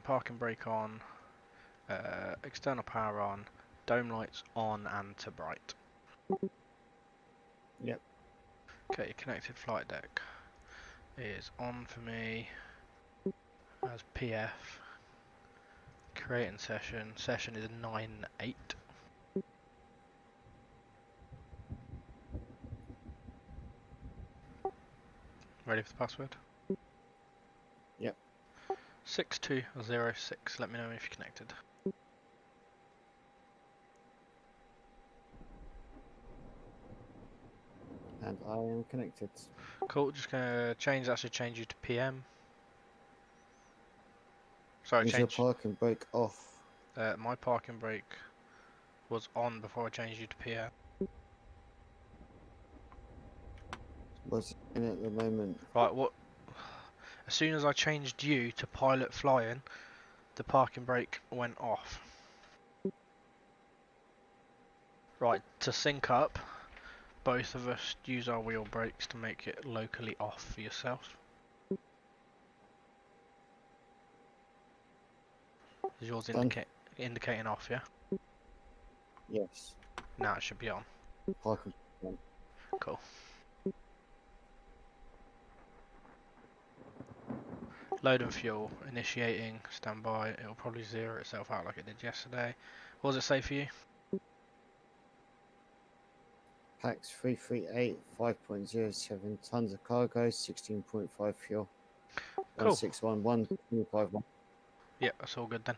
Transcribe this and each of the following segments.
parking brake on, external power on, dome lights on and to bright. Yep. Okay, connected flight deck is on for me as PF. Creating session. Session is 9-8. Ready for the password? Yep. 6206. Let me know if you're connected. And I am connected. Cool, just gonna change that, should change you to PM. Sorry, Is your change. parking brake off? My parking brake was on before I changed you to PM. What's in at the moment? Right, what? As soon as I changed you to pilot flying, the parking brake went off. Right, to sync up, both of us use our wheel brakes to make it locally off for yourself. Is yours indicating off, yeah? Yes. Now it should be on. Parking. Cool. Load and fuel, initiating, standby. It'll probably zero itself out like it did yesterday. What does it say for you? Packs 338, 5.07 tons of cargo, 16.5 fuel. Cool. 1611, 251. Yeah, that's all good then.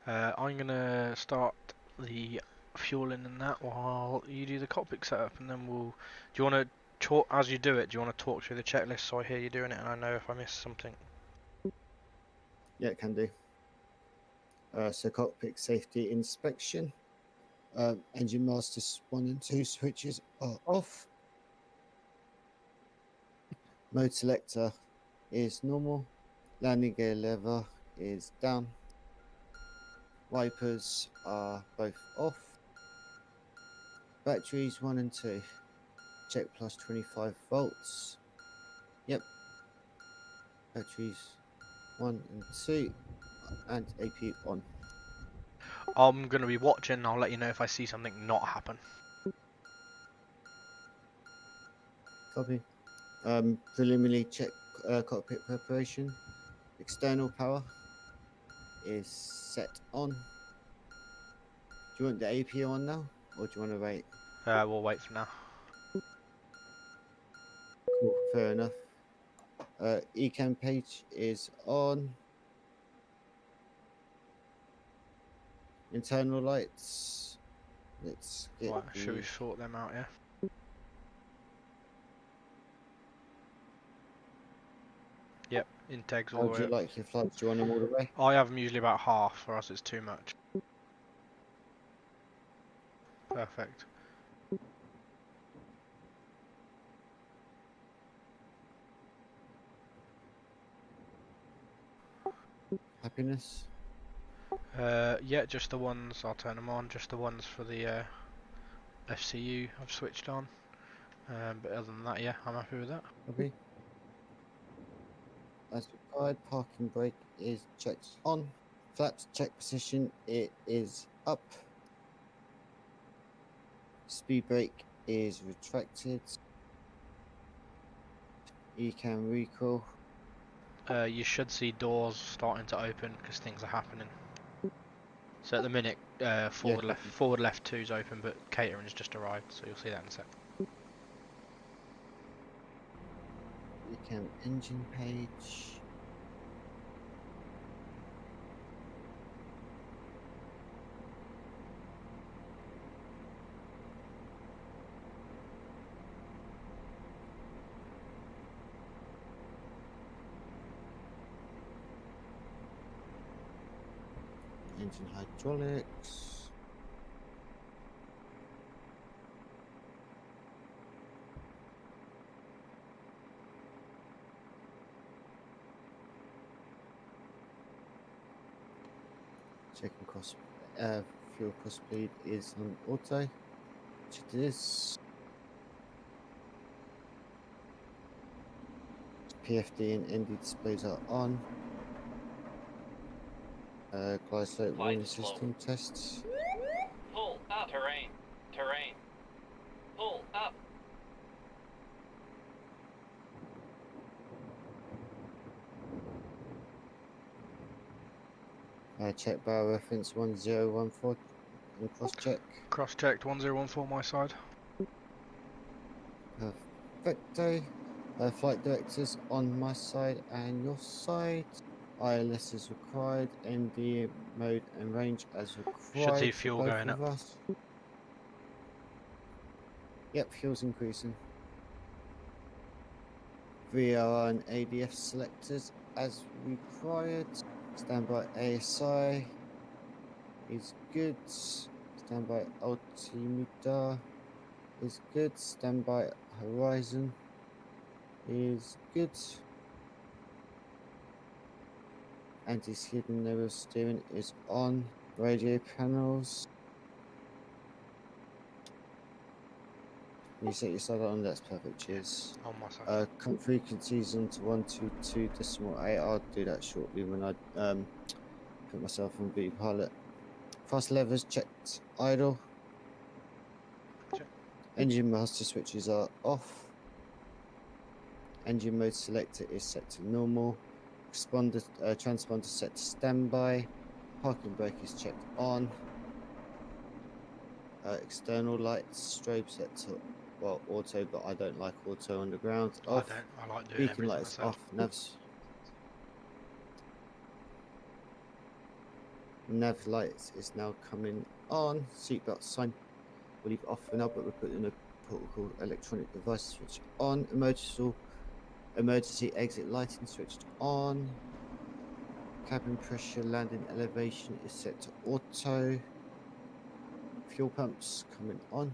I'm gonna start the fueling and that while you do the cockpit setup, and then we'll. Do you want to talk as you do it? Do you want to talk through the checklist so I hear you doing it and I know if I miss something? Yeah, it can do. So cockpit safety inspection. Engine masters 1 and 2 switches are off. Mode selector is normal. Landing gear lever is down. Wipers are both off. Batteries 1 and 2. Check plus 25 volts. Yep. Batteries 1 and 2 and AP on. I'm gonna be watching. I'll let you know if I see something not happen. Copy. Preliminary check cockpit preparation. External power is set on. Do you want the AP on now, or do you want to wait? We'll wait for now. Cool, fair enough. Ecam page is on. Internal lights. Let's get. Right, should we sort them out? Yeah. Yep, integs all How the do way you up. like your flights? Do you want them all the way? I have them usually about half, or else it's too much. Perfect. Happiness. Yeah, just the ones. I'll turn them on. Just the ones for the FCU I've switched on. But other than that, yeah, I'm happy with that. Copy. As required, parking brake is checked on. Flaps check position, it is up. Speed brake is retracted. Ecam recall. You should see doors starting to open because things are happening. So at the minute, forward left 2's open, but catering's just arrived, so you'll see that in a sec. Ecam engine page. Engine hydraulics. Checking cross fuel cross speed is on auto, which it is. PFD and ND displays are on. Glide slope Flight warning slow. system tests. Pull up. Terrain. Terrain. Pull up. Check barrel reference 1014 and cross check. Cross checked 1014 my side. Perfecto. Flight directors on my side and your side. ILS is required. ND mode and range as Should see required for fuel both going of up. us. Yep, fuel's increasing. VRR and ADF selectors as required. Standby ASI is good. Standby altimeter is good. Standby horizon is good. Anti-skid and level steering is on. Radio panels. You set your side on, that's perfect, cheers. On my side. Current frequencies onto 122.8. I'll do that shortly when I put myself on V pilot. Fast levers checked, idle. Check. Engine master switches are off. Engine mode selector is set to normal. Transponder set to standby. Parking brake is checked on. External lights, strobe set to auto, but I don't like auto on the ground. Off. I like doing Beacon everything lights myself. off. Nav lights is now coming on. Seatbelt sign will leave off for now, but we're putting a protocol electronic device switch on. Emergency exit lighting switched on. Cabin pressure landing elevation is set to auto. Fuel pumps coming on.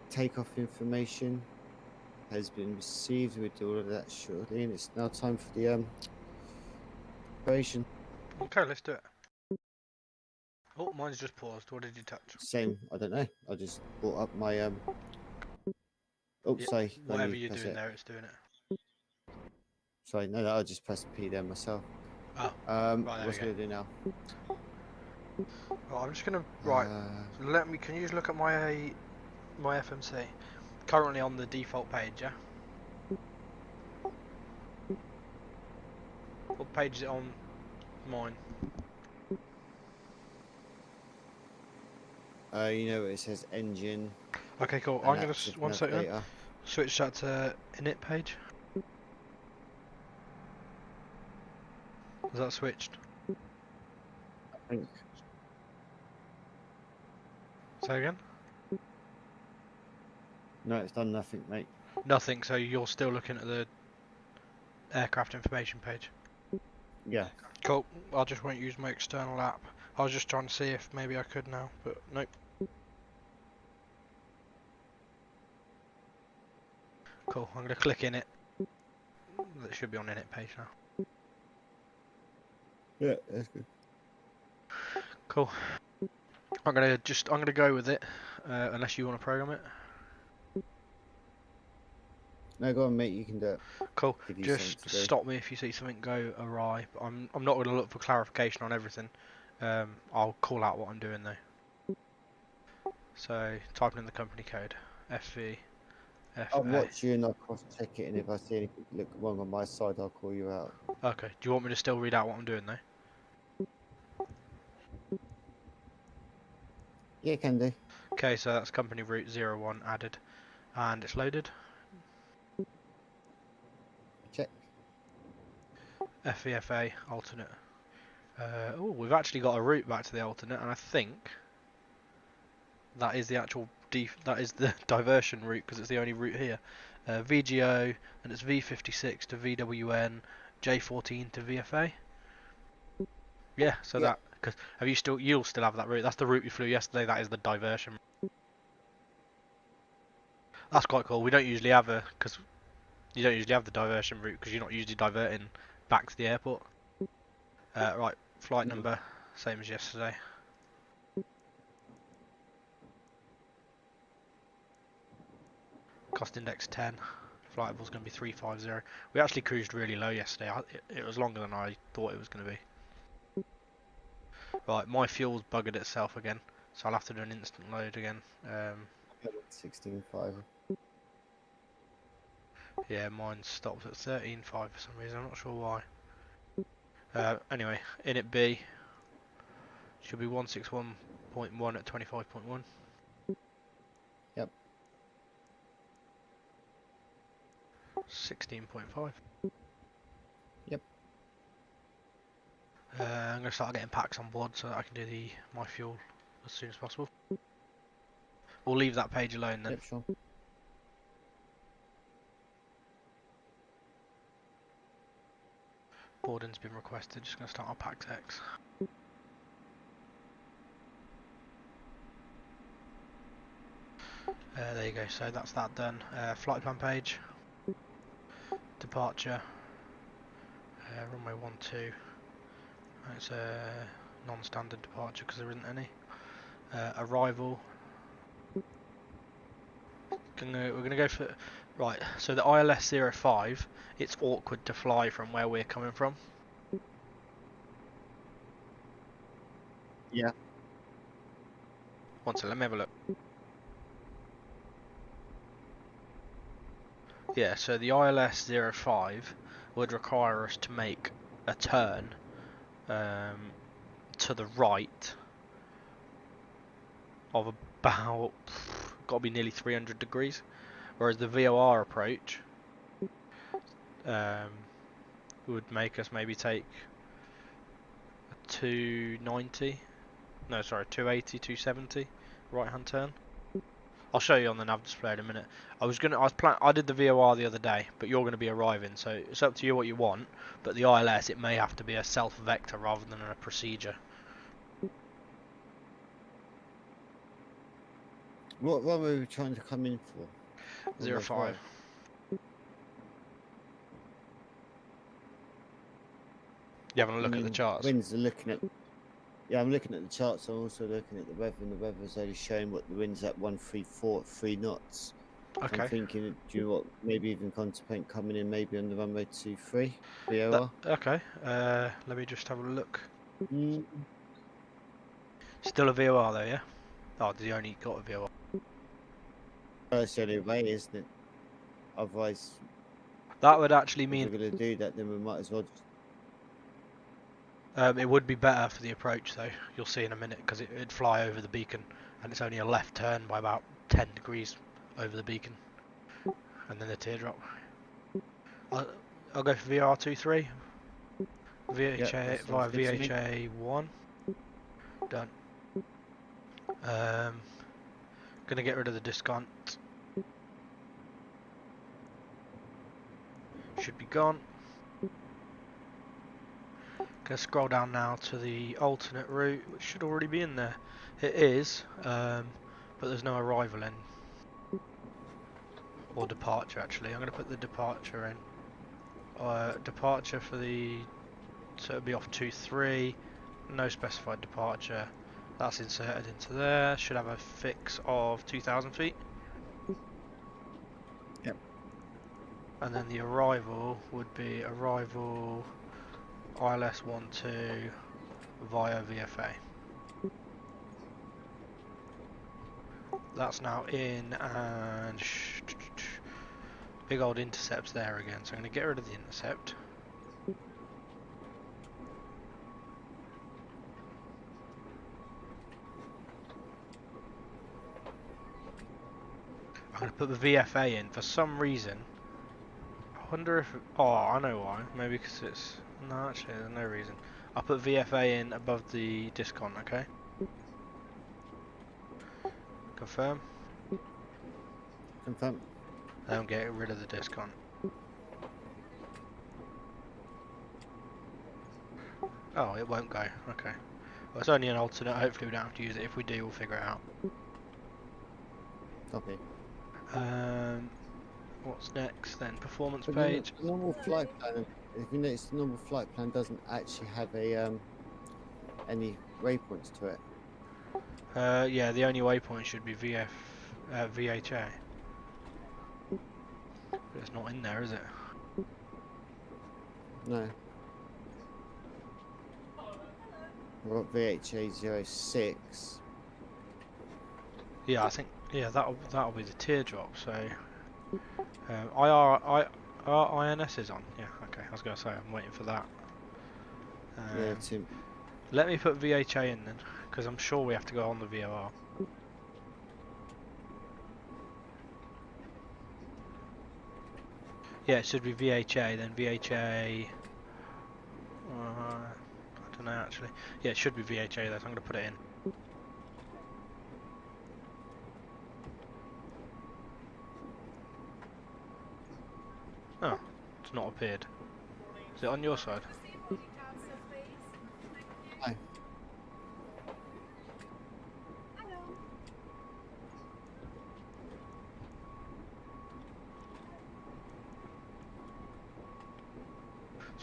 Takeoff information has been received. We'll do all of that shortly, and it's now time for the operation. Okay, let's do it. Oh, mine's just paused. What did you touch? Same, I don't know. I just brought up my Yeah, sorry. whatever you're doing there, it's doing it. Sorry, no, I just pressed P there myself. Oh, right, what's gonna do now? Right, I'm just gonna can you just look at my FMC? Currently on the default page, yeah? What page is it on mine? You know it says engine. Okay, cool. I'm gonna one second. Switch that to init page. Is that switched? I think. Say again? No, it's done nothing, mate. Nothing, so you're still looking at the aircraft information page? Yeah. Cool. I just won't use my external app. I was just trying to see if maybe I could now, but nope. Cool, I'm going to click in it. It should be on init page now. Yeah, that's good. Cool. I'm gonna go with it, unless you want to program it. No, go on, mate. You can do it. Cool. Just stop me if you see something go awry. But I'm not going to look for clarification on everything. I'll call out what I'm doing though. So typing in the company code Fvha. I'll watch you and I'll cross check it, and if I see anything look wrong on my side, I'll call you out. Okay. Do you want me to still read out what I'm doing though? Yeah, can do. Okay, so that's company route 01 added, and it's loaded. Check. Fvfa alternate. Oh, we've actually got a route back to the alternate, and I think that is the actual that is the diversion route because it's the only route here. VGO, and it's V56 to VWN, J14 to VFA. Yeah, so that because you'll still have that route. That's the route we flew yesterday. That is the diversion. That's quite cool. We don't usually have because you don't usually have the diversion route because you're not usually diverting back to the airport. Right, flight number, same as yesterday. cost index 10. Flight level's going to be 350. We actually cruised really low yesterday. It was longer than I thought it was going to be. Right, my fuel's buggered itself again, so I'll have to do an instant load again. 16.5. Yeah, mine stopped at 13.5 for some reason. I'm not sure why. Anyway, in it B should be 161.1 at 25.1. Yep. 16.5. Yep. I'm going to start getting packs on board so that I can do my fuel as soon as possible. We'll leave that page alone then. Yep, sure. Boarding's been requested, just going to start our pack text. There you go, so that's that done. Flight plan page, departure, runway 12. It's a non-standard departure because there isn't any. Arrival. We're going to go for... Right, so the ILS-05, it's awkward to fly from where we're coming from. Yeah. One second, let me have a look. Yeah, so the ILS-05 would require us to make a turn to the right of about, got to be nearly 300 degrees, whereas the VOR approach would make us maybe take a 280, 270 right hand turn. I'll show you on the nav display in a minute. I did the VOR the other day, but you're going to be arriving, so it's up to you what you want. But the ILS, it may have to be a self-vector rather than a procedure. What run were we trying to come in for? 05. You having a look at the charts? Winds are looking at. Yeah, I'm looking at the charts. I'm also looking at the weather, and the weather's only showing what the wind's at 134 at 3 knots. Okay. I'm thinking, do you know what? Maybe even contemplate coming in maybe on the runway 23 VOR. Okay. Let me just have a look. Mm. Still a VOR though, yeah? Oh, you only got a VOR. That's the only way, isn't it? Otherwise, That would actually if mean we're going to do that, then we might as well just... it would be better for the approach though. You'll see in a minute because it'd fly over the beacon, and it's only a left turn by about 10 degrees over the beacon, and then the teardrop. I'll go for VR23. VHA via VHA1. Done. Gonna get rid of the discount. Should be gone. Gonna scroll down now to the alternate route, which should already be in there. It is, but there's no arrival in. Or departure actually. I'm gonna put the departure in. Departure for the... So it'll be off 23. No specified departure. That's inserted into there. Should have a fix of 2,000 feet. Yep. And then the arrival would be arrival ILS-12 via Fvha. That's now in, and big old intercepts there again. So I'm going to get rid of the intercept. I'm going to put the VFA in for some reason. I wonder if... Oh, I know why. Maybe because it's... No, actually, there's no reason. I'll put VFA in above the discount, okay? Confirm. Confirm. Then get rid of the discount. Oh, it won't go. Okay. Well, it's only an alternate. Hopefully we don't have to use it. If we do, we'll figure it out. Copy. What's next then? Performance But page. The normal flight plan. If you notice, the normal flight plan doesn't actually have a any waypoints to it. Yeah, the only waypoint should be VHA. But it's not in there, is it? No. We've got VHA06. Yeah, I think that'll be the teardrop. So INS is on. Yeah, okay. I was gonna say I'm waiting for that. Yeah, Tim. Let me put VHA in then, because I'm sure we have to go on the VOR. Yeah, it should be VHA, then VHA... I don't know actually. Yeah, it should be VHA though, so I'm going to put it in. Oh, it's not appeared. Is it on your side? Hi.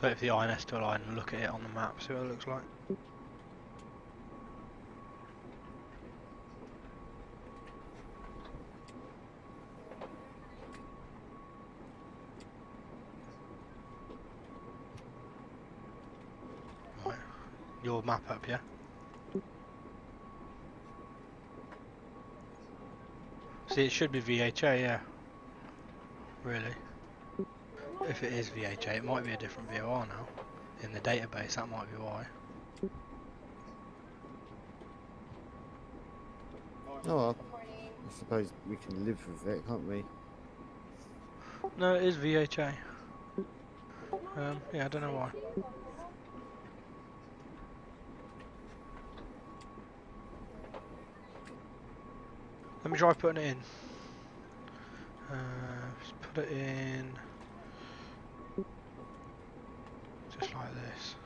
So if the INS to align and look at it on the map, see what it looks like. Right. Your map up, yeah? See, it should be VHA, yeah. Really. If it is VHA, it might be a different VOR now. In the database, that might be why. Oh, well, I suppose we can live with it, can't we? No, it is VHA. Yeah, I don't know why. Let me try putting it in. Just put it in. Just like this.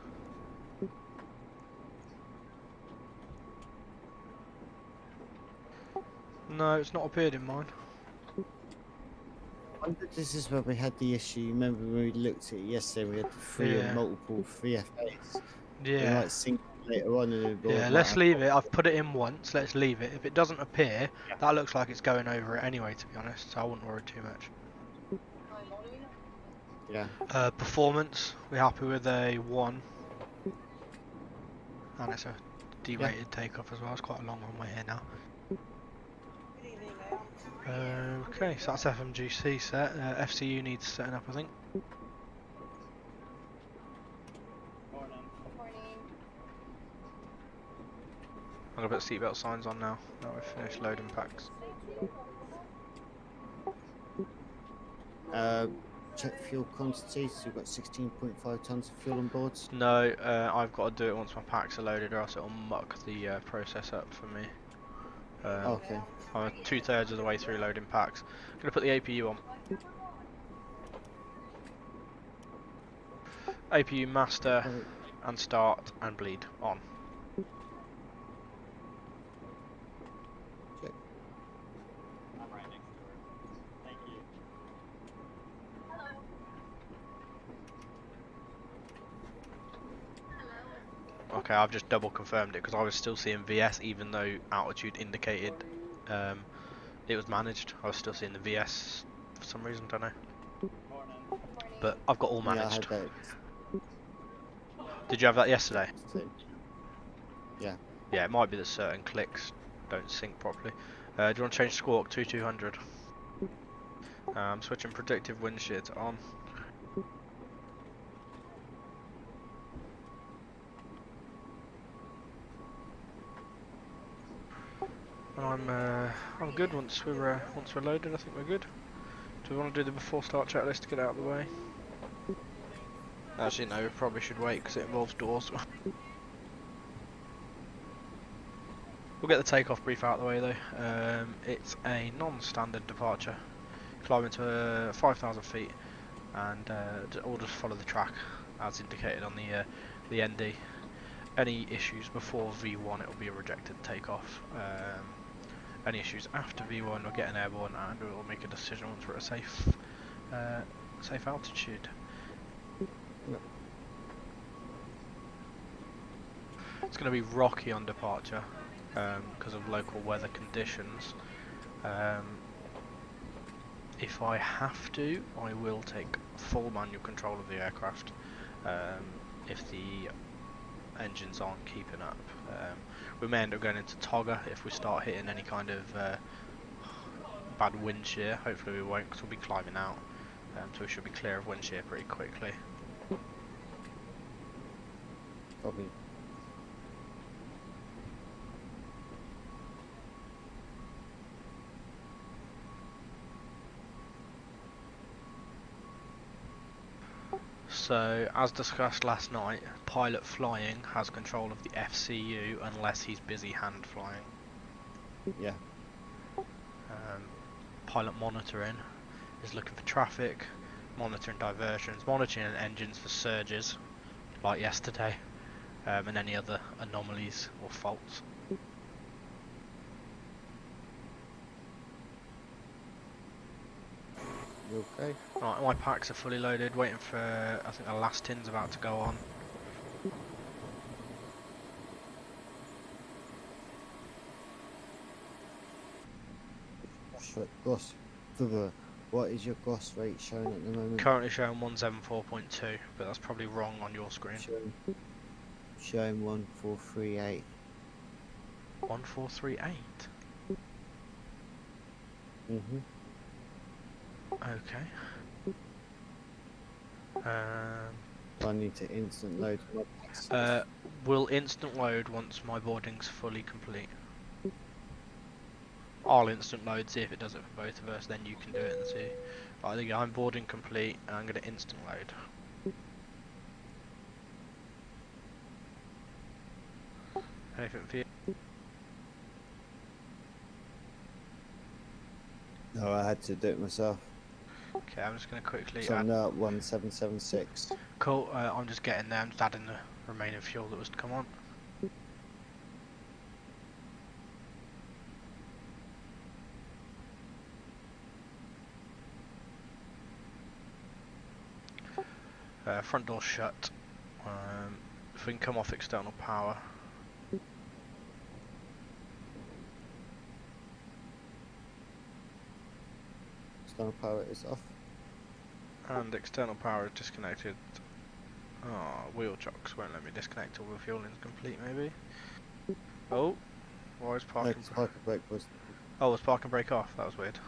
No, it's not appeared in mine. I wonder if this is where we had the issue. Remember when we looked at it yesterday, we had the three Yeah. and multiple Fvas. We Yeah. might sync later on and Yeah, let's leave it. I've put it in once, let's leave it. If it doesn't appear, that looks like it's going over it anyway, to be honest, so I wouldn't worry too much. Yeah. Performance, we're happy with a 1. And it's a D-rated takeoff as well, it's quite a long runway here now. Okay, so that's FMGC set. FCU needs setting up, I think. I'm gonna put seatbelt signs on now. Now we've finished loading packs. Check fuel quantity. So we've got 16.5 tons of fuel on board. No, I've got to do it once my packs are loaded, or else it'll muck the process up for me. Okay. I'm 2/3 of the way through loading packs. I'm gonna put the APU on. APU master and start and bleed on. Check. I'm right next to her. Thank you. Okay, I've just double confirmed it because I was still seeing VS even though altitude indicated it was managed. I was still seeing the VS for some reason, don't know. Morning. But I've got all Yeah, I managed. had that. Did you have that yesterday? So, yeah. Yeah, it might be that certain clicks don't sync properly. Do you want to change squawk to 200? Switching predictive wind shear to on. I'm good once we're loaded. I think we're good. Do we want to do the before start checklist to get out of the way? Actually, no. We probably should wait because it involves doors. We'll get the takeoff brief out of the way though. It's a non-standard departure. Climb into 5,000 feet, and we'll just follow the track as indicated on the ND. Any issues before V1, it will be a rejected takeoff. Any issues after V1, we'll get an airborne and we'll make a decision once we're at a safe altitude. Yep. It's going to be rocky on departure because of local weather conditions. if I have to, I will take full manual control of the aircraft if the engines aren't keeping up. We may end up going into togger if we start hitting any kind of bad wind shear. Hopefully we won't, because we'll be climbing out, so we should be clear of wind shear pretty quickly. Copy. So, as discussed last night, pilot flying has control of the FCU unless he's busy hand flying. Yeah. Pilot monitoring is looking for traffic, monitoring diversions, monitoring engines for surges, like yesterday, and any other anomalies or faults. You okay? Right, my packs are fully loaded, waiting for, I think the last tin's about to go on. Gross. Fvha, what is your gross rate showing at the moment? Currently showing 174.2, but that's probably wrong on your screen. Showing 1438. 1438? Mhm. Okay. I need to instant load my packs. Will instant load once my boarding's fully complete. I'll instant load, see if it does it for both of us, then you can do it and see. I think I'm boarding complete and I'm going to instant load. Anything for you? No, I had to do it myself. Okay, I'm just going to quickly So I'm add. now at 1776. Cool, I'm just getting there, I'm just adding the remaining fuel that was to come on. Front door shut. If we can come off external power. External power is off. And external power is disconnected. Oh, wheel chocks won't let me disconnect till the fueling's complete, maybe. Oh, why is parking? Parking brake was. Oh, was park and brake off? That was weird.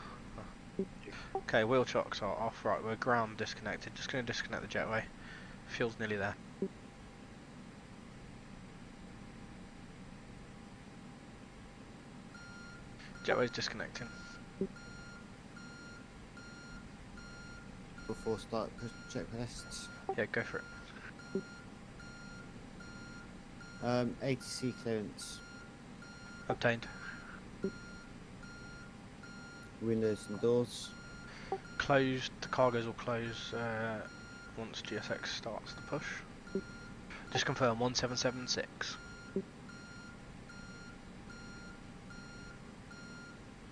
Okay, wheel chocks are off. Right, we're ground disconnected. Just going to disconnect the jetway. Fuel's nearly there. Jetway's disconnecting. Before start checklists. Yeah, go for it. ATC clearance. Obtained. Windows and doors. Closed. The cargoes will close once GSX starts the push. Just confirm 1776.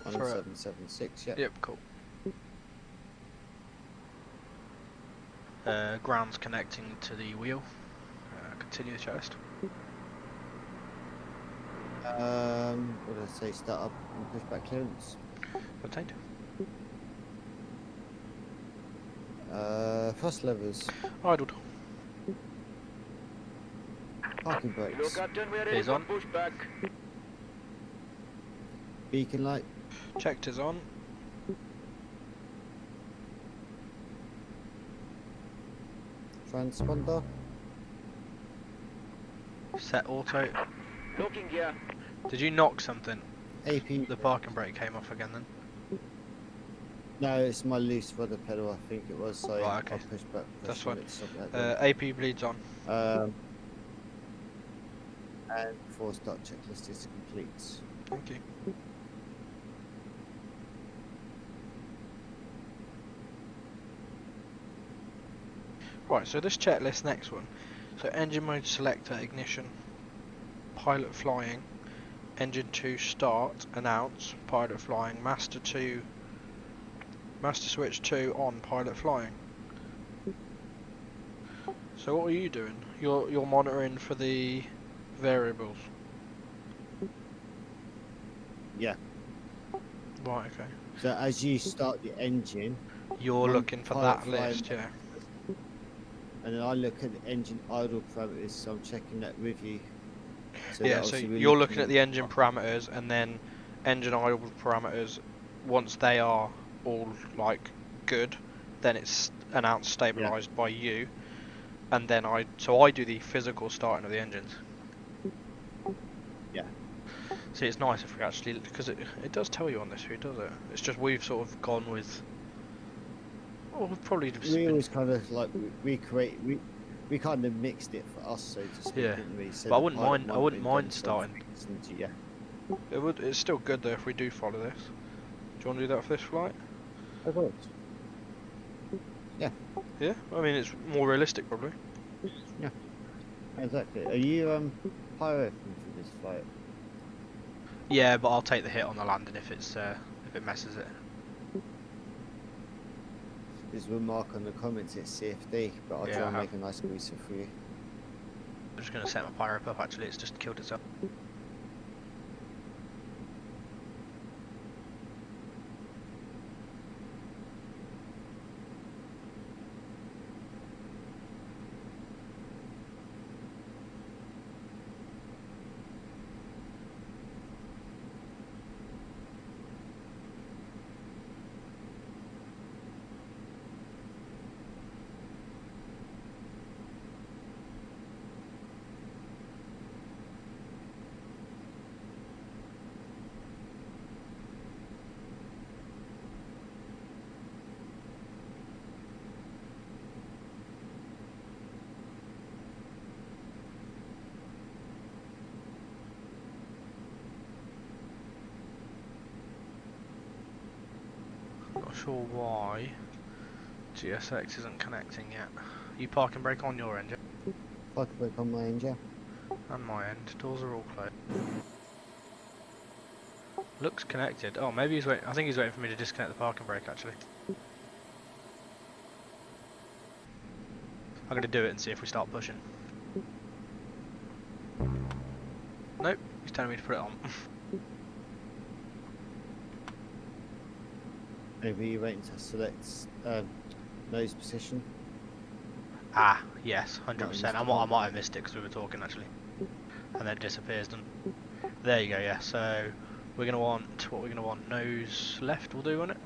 1776, yeah. Yep, cool. Ground's connecting to the wheel. Continue the checklist. What did I say? Start up and push back clearance. Obtained. Thrust levers. Idled. Parking brakes. Captain, we are Is on. pushback. Beacon light. Checked is on. Transponder. Set auto. Looking gear. Did you knock something? AP. The parking brake came off again then? No, it's my loose rudder pedal, I think it was. So Right, okay. I'll push back. That's press on fine. it, stop it at AP bleeds on. and before start checklist is complete. Thank you. Right, so this checklist, next one. So engine mode selector, ignition, pilot flying, engine 2 start, announce, pilot flying, master switch 2 on, pilot flying. So what are you doing? You're monitoring for the variables. Yeah. Right, okay. So as you start the engine, You're my looking for pilot that fly list, yeah. and then I look at the engine idle parameters, so I'm checking that with you. So that Yeah, so obviously we're you're looking at at the engine parameters, and then engine idle parameters, once they are all like good, then it's announced stabilized by you, and then I do the physical starting of the engines. Yeah. See, it's nice if we actually, because it does tell you on this who does it. It's just we've sort of gone with, well, we've probably just We been, always kind of like we kind of mixed it for us, so to speak, yeah. didn't we? So But I the wouldn't pilot mind. I might wouldn't have done mind some starting. things and yeah. It's still good though if we do follow this. Do you want to do that for this flight? I would. Yeah. Yeah. I mean, it's more realistic probably. Yeah. Exactly. Are you pyro for this flight? Yeah, but I'll take the hit on the landing if it messes it. There's one mark on the comments, it's CFD, but I'll Yeah, try I and have. make a nice booster for you. I'm just going to set my pyro up actually, it's just killed itself. Not sure why GSX isn't connecting yet. You park and brake on your end, yeah? Park and brake on my end, yeah. And my end. Doors are all closed. Looks connected. Oh, maybe he's waiting. I think he's waiting for me to disconnect the parking brake actually. I'm going to do it and see if we start pushing. Nope, he's telling me to put it on. Maybe you're waiting to select nose position. Ah, yes, Might have 100%. missed I it. might have missed it because we were talking actually. And then it disappears. And there you go, yeah. So we're going to want, what we're going to want, nose left will do, won't it?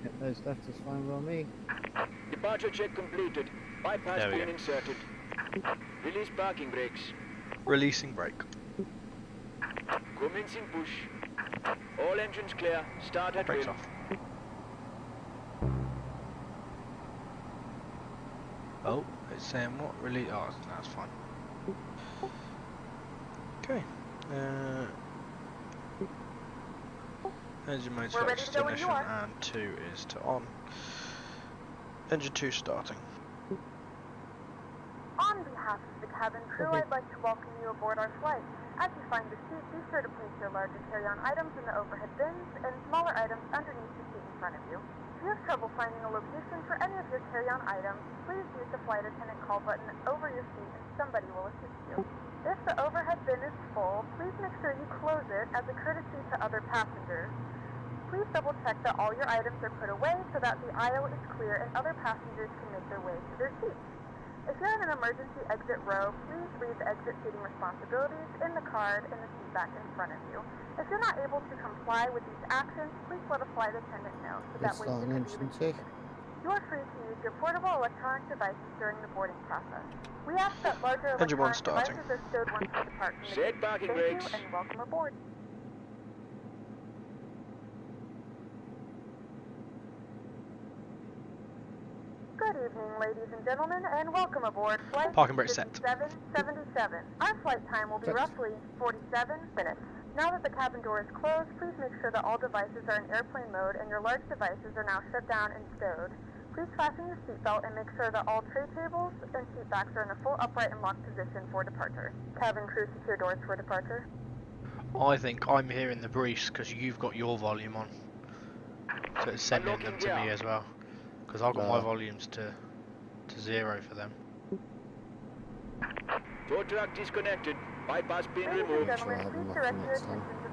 Yeah, nose left is fine by me. Departure check completed. Bypass There we pin go. inserted. Release parking brakes. Releasing brake. Commencing push. All engines clear. Start at Brakes will. off. Oh, it's saying what? Release. Oh, that's fine. Okay. Engine mode We're ready selects to to go when you ignition are. and 2 is to on. Engine 2 starting. On behalf of the cabin crew, I'd like to welcome you aboard our flight. As you find your seat, be sure to place your larger carry-on items in the overhead bins and smaller items underneath the seat in front of you. If you have trouble finding a location for any of your carry-on items, please use the flight attendant call button over your seat and somebody will assist you. If the overhead bin is full, please make sure you close it as a courtesy to other passengers. Please double check that all your items are put away so that the aisle is clear and other passengers can make their way to their seats. If you're in an emergency exit row, please read the exit seating responsibilities in the card in the seat back in front of you. If you're not able to comply with these actions, please let a flight attendant know so that Let's way start you an can be engine reseated. You are free to use your portable electronic devices during the boarding process. We ask that larger Engine 1 electronic starting. devices are stowed once you depart from the Set gate. parking Thank brakes. you and welcome aboard. Good evening, ladies and gentlemen, and welcome aboard Flight Parking brake set. 5777. Our flight time will be Set. roughly 47 minutes. Now that the cabin door is closed, please make sure that all devices are in airplane mode and your large devices are now shut down and stowed. Please fasten your seatbelt and make sure that all tray tables and seat backs are in a full upright and locked position for departure. Cabin crew, secure doors for departure. I think I'm hearing the briefs because you've got your volume on. So it's sending them to me as well. Because I've got my volumes to 0 for them. Tow truck disconnected. Bypass pin Ladies and removed. gentlemen, Try having please my direct phone your next time. attention to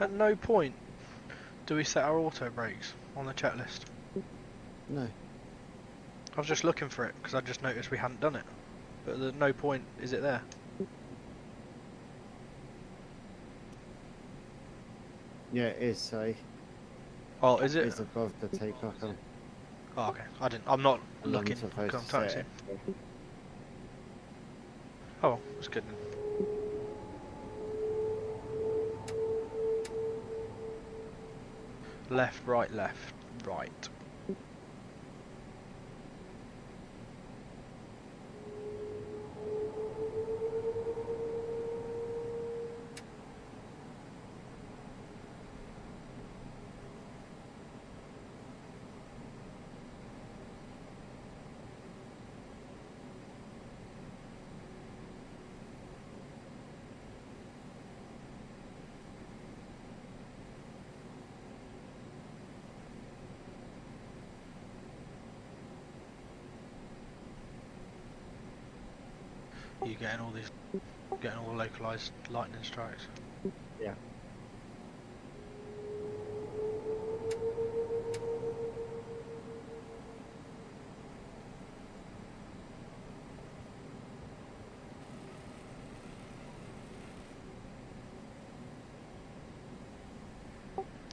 At no point do we set our auto brakes on the checklist. No. I was just looking for it because I just noticed we hadn't done it. But at no point is it there. Yeah, it is. So Oh, is it? it's above the takeoff. Oh, okay. I didn't. I'm not I'm looking. supposed I'm to set taxiing. it. Oh, that's good then. Left, right, right. You getting all these, getting all the localized lightning strikes. Yeah.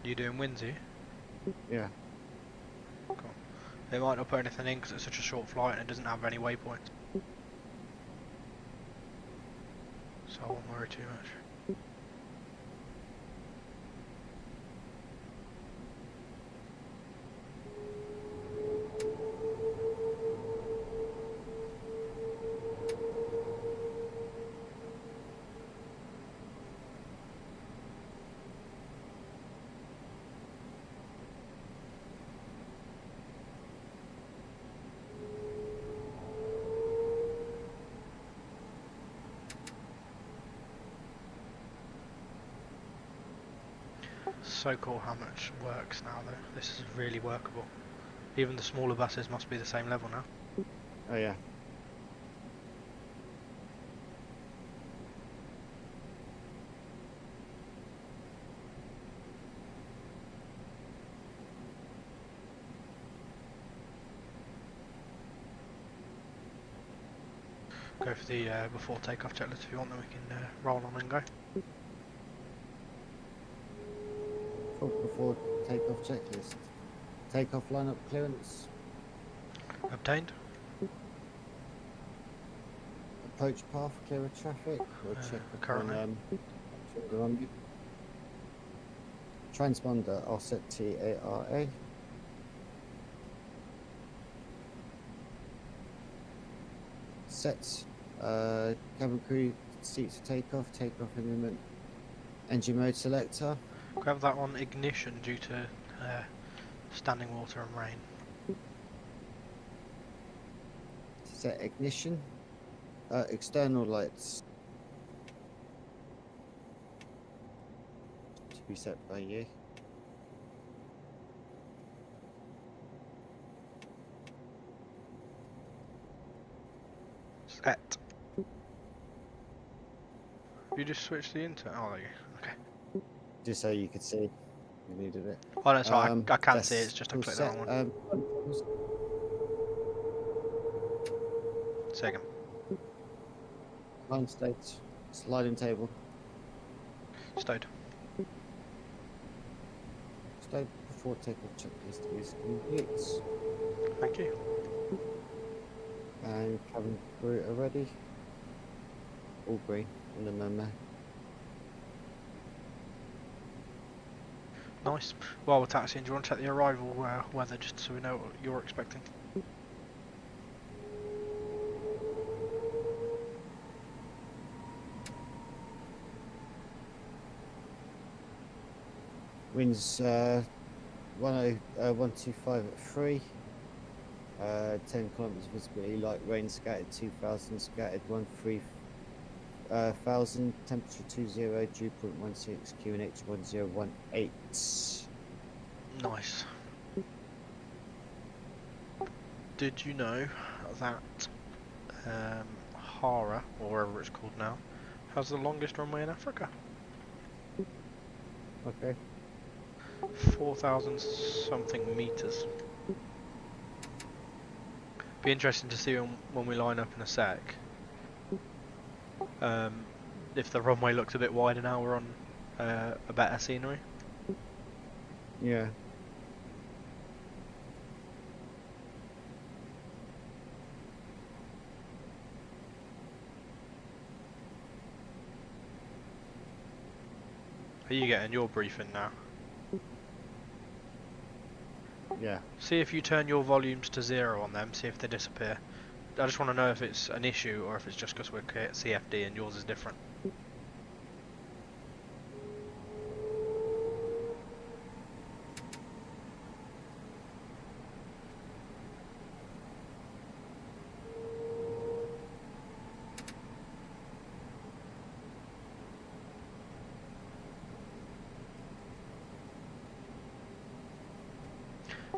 You doing Windsor? Yeah. Cool. They might not put anything in because it's such a short flight and it doesn't have any waypoints. So I won't worry too much. So cool how much works now though. This is really workable. Even the smaller buses must be the same level now. Oh yeah. Go for the before takeoff checklist if you want, then we can roll on and go. Before takeoff checklist. Takeoff lineup clearance. Obtained. Approach path clear of traffic. We'll check currently. upon, transponder, I'll set TARA. Set cabin crew seats for takeoff element, engine mode selector. Grab that on ignition due to standing water and rain. Set ignition. External lights to be set by you. Set. You just switched the inter. Oh, there you go. Okay. Just so you could see you needed it. Oh no, sorry, I can't see it. That's It's just I all clicked the set. wrong one. Say again. Line state, sliding table. Stowed. Stay before takeoff checklist is complete. Thank you. And cabin crew are ready. All green on the memo. Nice. While we're taxiing, do you want to check the arrival weather just so we know what you're expecting? Winds 125 at 3. 10 kilometers visibility, light rain scattered 2000, scattered 13,000, temperature 20, dew point 16, QNH 1018. Nice. Did you know that Hara, or wherever it's called now, has the longest runway in Africa? Okay. 4,000 something meters. Be interesting to see when we line up in a sec. If the runway looks a bit wider now we're on a better scenery. Yeah. Are you getting your briefing now? Yeah. See if you turn your volumes to 0 on them, see if they disappear. I just want to know if it's an issue or if it's just because we're CFD and yours is different.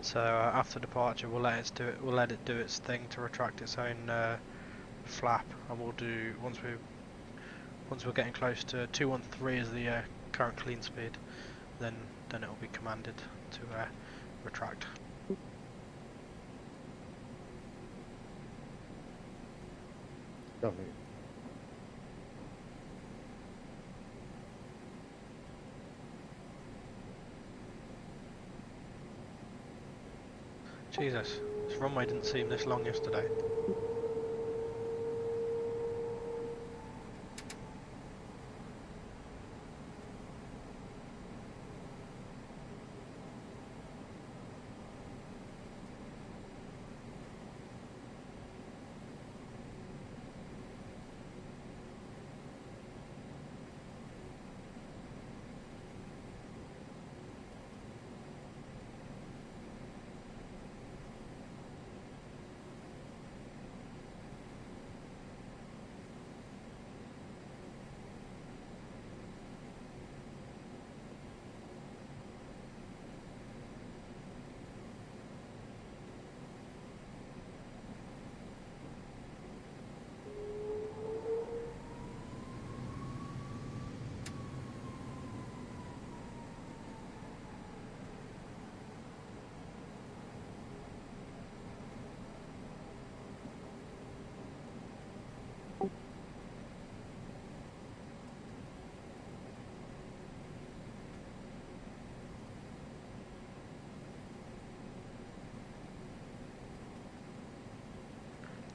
So after departure, we'll let it do it. We'll let it do its thing to retract its own flap, and we'll do once we're getting close to 213 is the current clean speed. Then it will be commanded to retract. Lovely. Jesus, this runway didn't seem this long yesterday.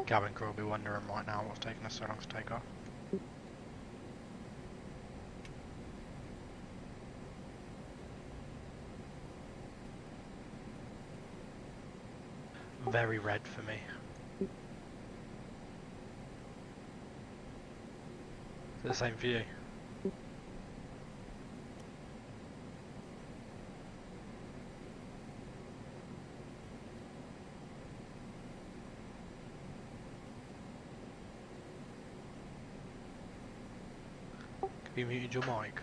Cabin crew will be wondering right now what's taking us so long to take off. Very red for me. Is it the same for you? Have you muted your mic?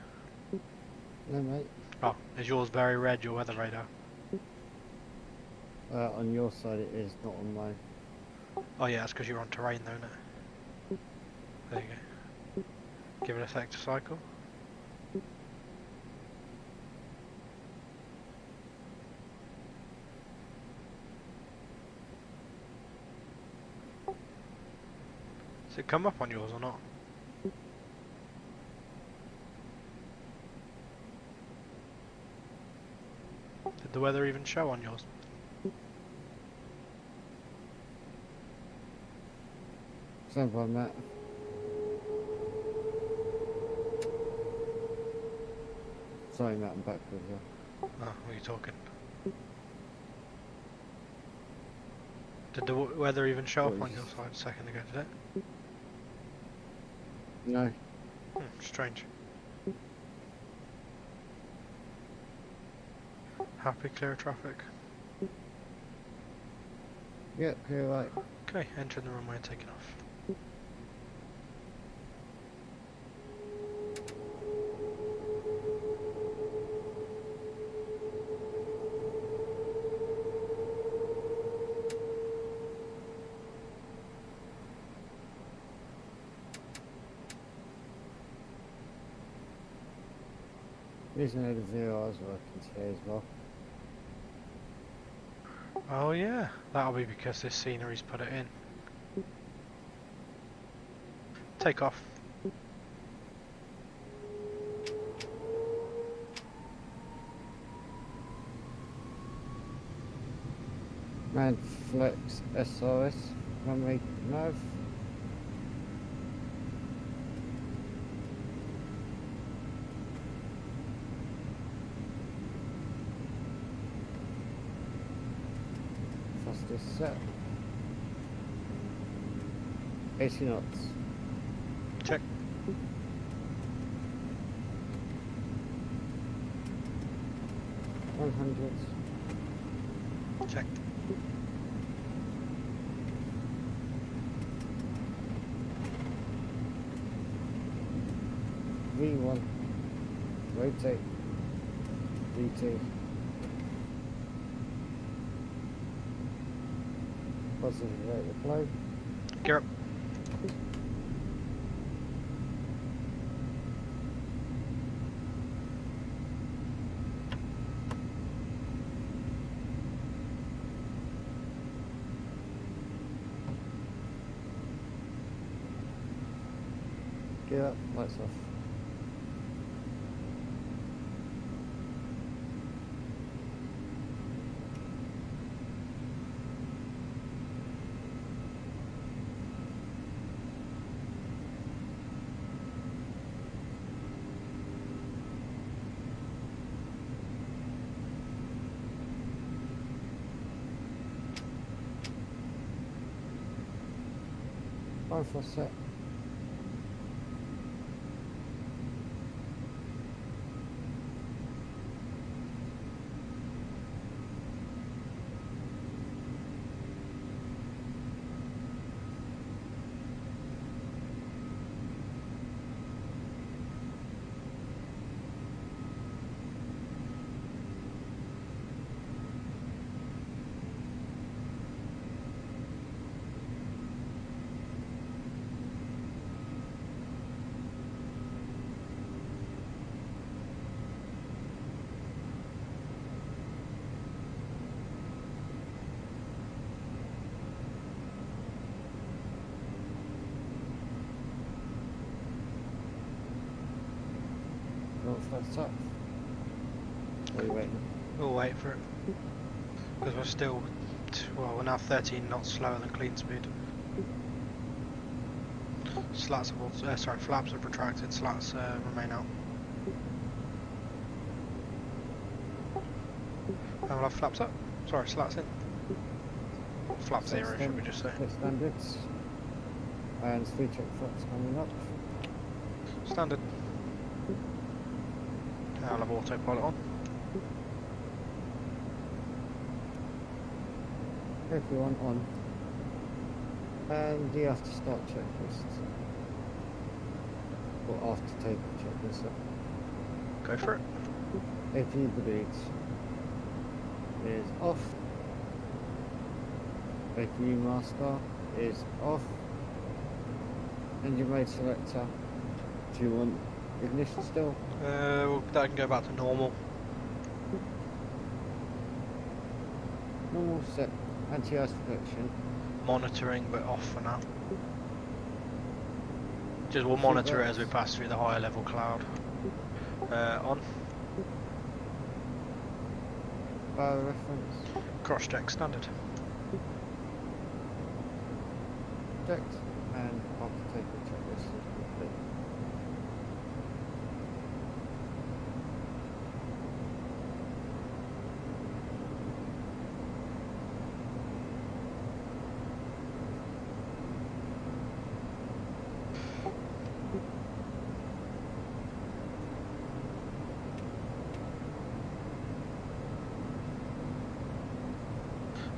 No, mate. Oh, is yours very red, your weather radar? On your side it is, not on mine. Oh yeah, that's because you're on terrain though, isn't it? There you go. Give it a sec to cycle. Does it come up on yours or not? Did the weather even show on yours? Stand by, Matt. Sorry, Matt, I'm backwards. Oh, what are you talking? Did the weather even show up on your side a second ago, did it? No. Strange. Happy, clear of traffic. Yep, clear right. Okay, entering the runway and taking off. Reason the VR's working today as well. Oh yeah, that'll be because this scenery's put it in. Take off. Man flex SRS, runway nav. Fastest set. 80 knots. Check. Check. V1. Rotate. V2. Positive rate of flow. Gear up. Gear up, lights off. Time for a set. First up. What are you waiting? We'll wait for it. Because we're still, well, we're now 13 knots slower than clean speed. Slats have also, sorry, flaps have retracted, slats remain out. And we'll have flaps up. Sorry, slats in. Flap zero, should we just say. Set standards. And speed check flaps coming up. Standard. I'll have autopilot on. Everyone on. And the after start checklist. Or after takeoff checklist. Go for it. AP bleed is off. APU master is off. Engine mode selector. Do you want ignition still? Well, that can go back to normal. Normal set. Anti-ice protection. Monitoring, but off for now. Just we'll monitor it as we pass through the higher level cloud. On. Fire reference. Cross check standard. Checked. And after takeoff checklist is complete.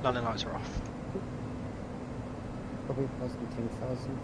Landing lights are off. Probably plus than 10,000.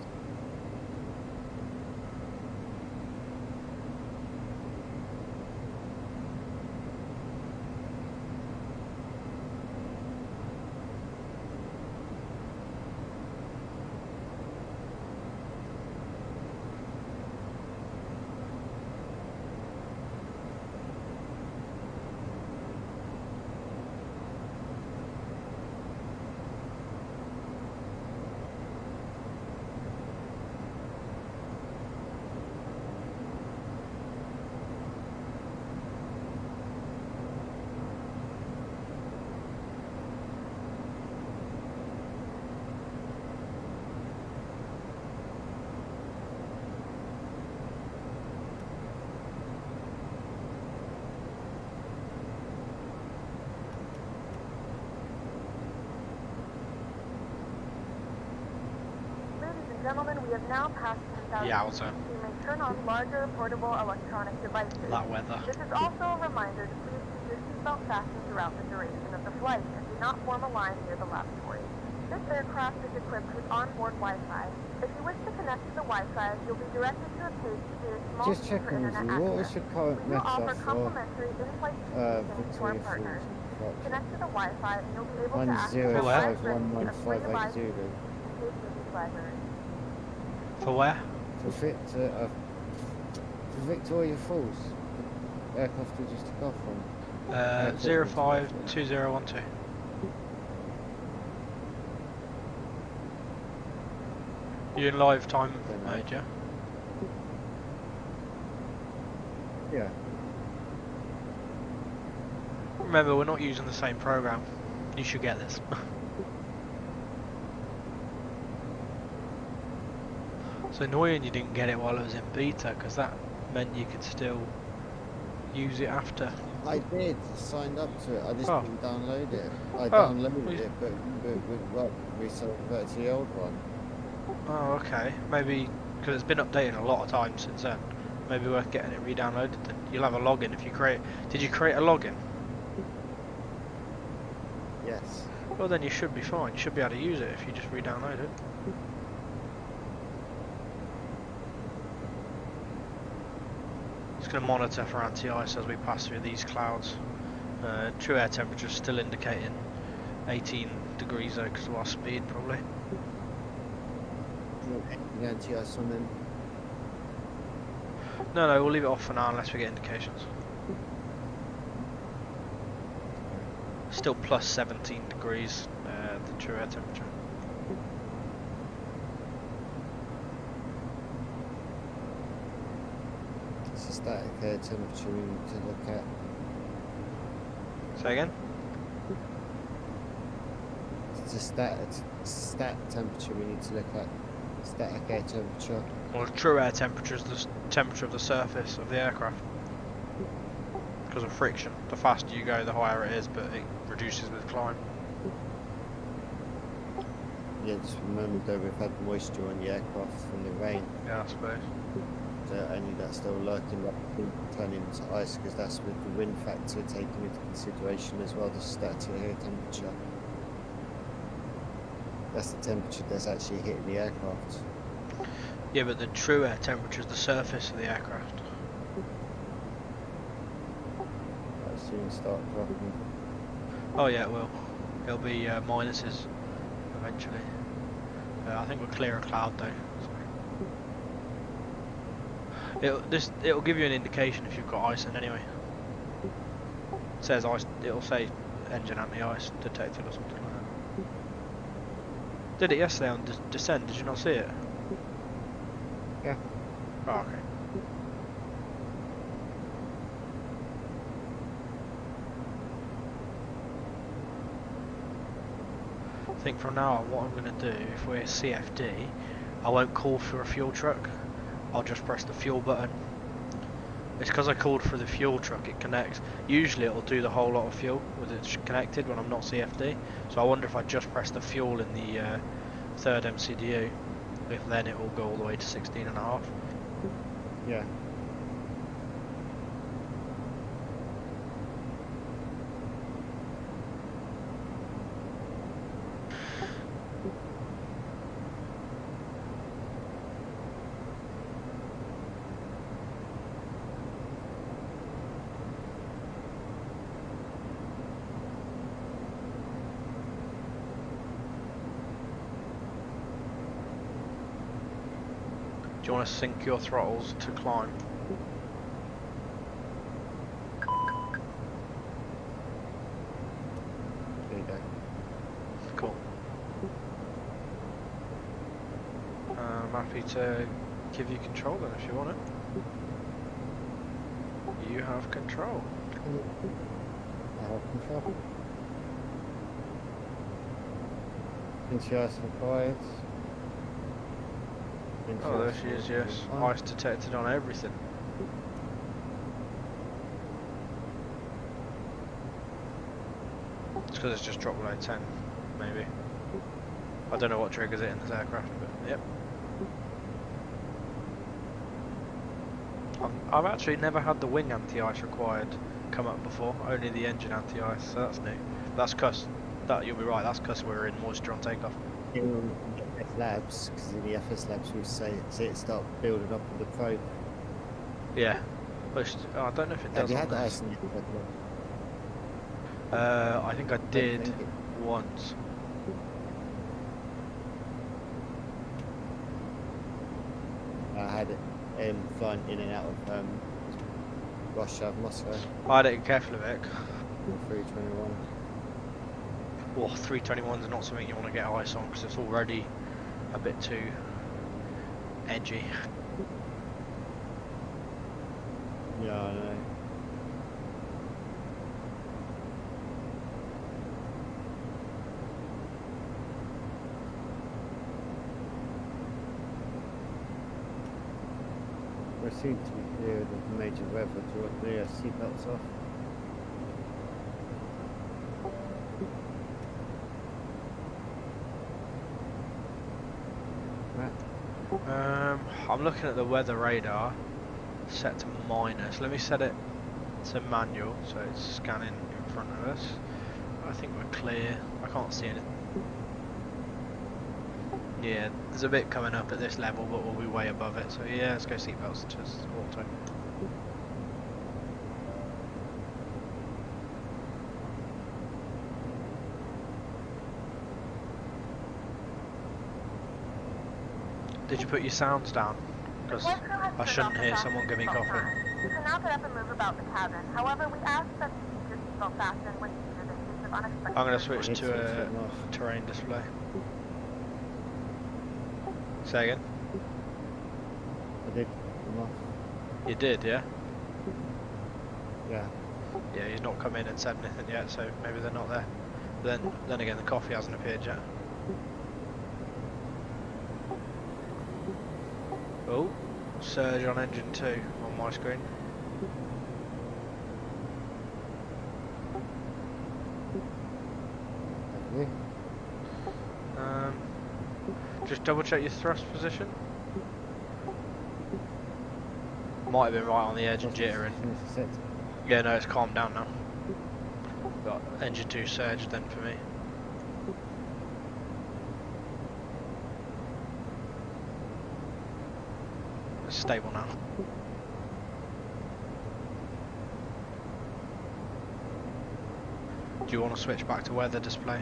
gentlemen, we have now passed 10,000 Yowza. feet, so you may turn on larger portable electronic devices. That weather. This is also a reminder to please keep your seatbelt fastened throughout the duration of the flight and do not form a line near the lavatory. This aircraft is equipped with onboard Wi-Fi. If you wish to connect to the Wi-Fi, you'll be directed to a page via a small Just screen for checking with internet you, what was access. your current We will offer meta for complimentary in-flight communication to our Victoria partners. Falls? Connect to the Wi-Fi and you'll be able to access a 105115 wide range of free live Zulu. streaming and paid music libraries. For where? For Victoria Falls, the aircraft we just took off from. 052012. You in live time mode, yeah? Yeah. Remember, we're not using the same program. You should get this. It's annoying you didn't get it while it was in beta, because that meant you could still use it after. I did, signed up to it, I just Oh. didn't download it. I Oh, downloaded we- it, but we reverted to the old one. Oh, okay. Maybe, because it's been updated a lot of times since then. Maybe worth getting it re-downloaded then. You'll have a login if you create... Did you create a login? Yes. Well then you should be fine. You should be able to use it if you just re-download it. It's going to monitor for anti-ice as we pass through these clouds. True air temperature is still indicating 18 degrees though because of our speed probably. The anti-ice on them. No, we'll leave it off for now unless we get indications. Still plus 17 degrees, the true air temperature. It's a static air temperature we need to look at. Say again? It's a stat temperature we need to look at. Static air temperature. Well, the true air temperature is the temperature of the surface of the aircraft. Because of friction. The faster you go, the higher it is, but it reduces with climb. Yeah, just remember though we've had moisture on the aircraft from the rain. Yeah, I suppose. So only that's still lurking up turning into ice because that's with the wind factor taken into consideration as well, the static air temperature. That's the temperature that's actually hitting the aircraft. Yeah, but the true air temperature is the surface of the aircraft. I'll soon start dropping. Oh yeah, it will. It'll be minuses eventually. I think we'll clear a cloud though. So. It'll give you an indication if you've got ice in anyway. It says ice. It'll say engine anti-ice detected or something like that. Did it yesterday on descent? Did you not see it? Yeah. Oh, okay. I think from now on what I'm going to do, if we're CFD, I won't call for a fuel truck, I'll just press the fuel button. It's because I called for the fuel truck, it connects. Usually it'll do the whole lot of fuel with it connected when I'm not CFD, so I wonder if I just press the fuel in the third MCDU, if then it will go all the way to 16.5. Yeah. Do you want to sync your throttles to climb? There you go. Cool. I'm happy to give you control then if you want it. You have control. I have control. NTIS required. Oh, there she is, yes. Ice detected on everything. It's because it's just dropped below 10, maybe. I don't know what triggers it in this aircraft, but yep. I've actually never had the wing anti-ice required come up before, only the engine anti-ice, so that's new. That's cause, you'll be right, that's because we're in moisture on takeoff. In the FS labs, because in the FS labs we see it start building up with the probe. Yeah. But I don't know if it does Have you on had the this. ice in your backlog? I think I did think it- once. I had it flying in and out of Russia, Moscow, I had it in Keflavik. in 321. Well, 321 is not something you want to get ice on because it's already a bit too edgy. Yeah, I know. We seem to be clear of major weather to what the seatbelts off. Right. I'm looking at the weather radar set to minus. Let me set it to manual so it's scanning in front of us. I think we're clear. I can't see anything. Yeah, there's a bit coming up at this level, but we'll be way above it. So yeah, let's go seatbelts to auto. Did you put your sounds down? Because I shouldn't hear someone giving me coffee. You can now get up and move about the cabin. However, we ask that you keep your seatbelt fastened when seated in case of unexpected. I'm going to switch It's to a written off. terrain display. Say again? I did come off. You did, yeah? Yeah. Yeah, he's not come in and said anything yet, so maybe they're not there. Then again, the coffee hasn't appeared yet. Oh, surge on engine 2 on my screen. Definitely. Just double check your thrust position. Might have been right on the edge and jittering. Yeah, no, it's calmed down now. Got engine 2 surge then for me. It's stable now. Do you want to switch back to weather display?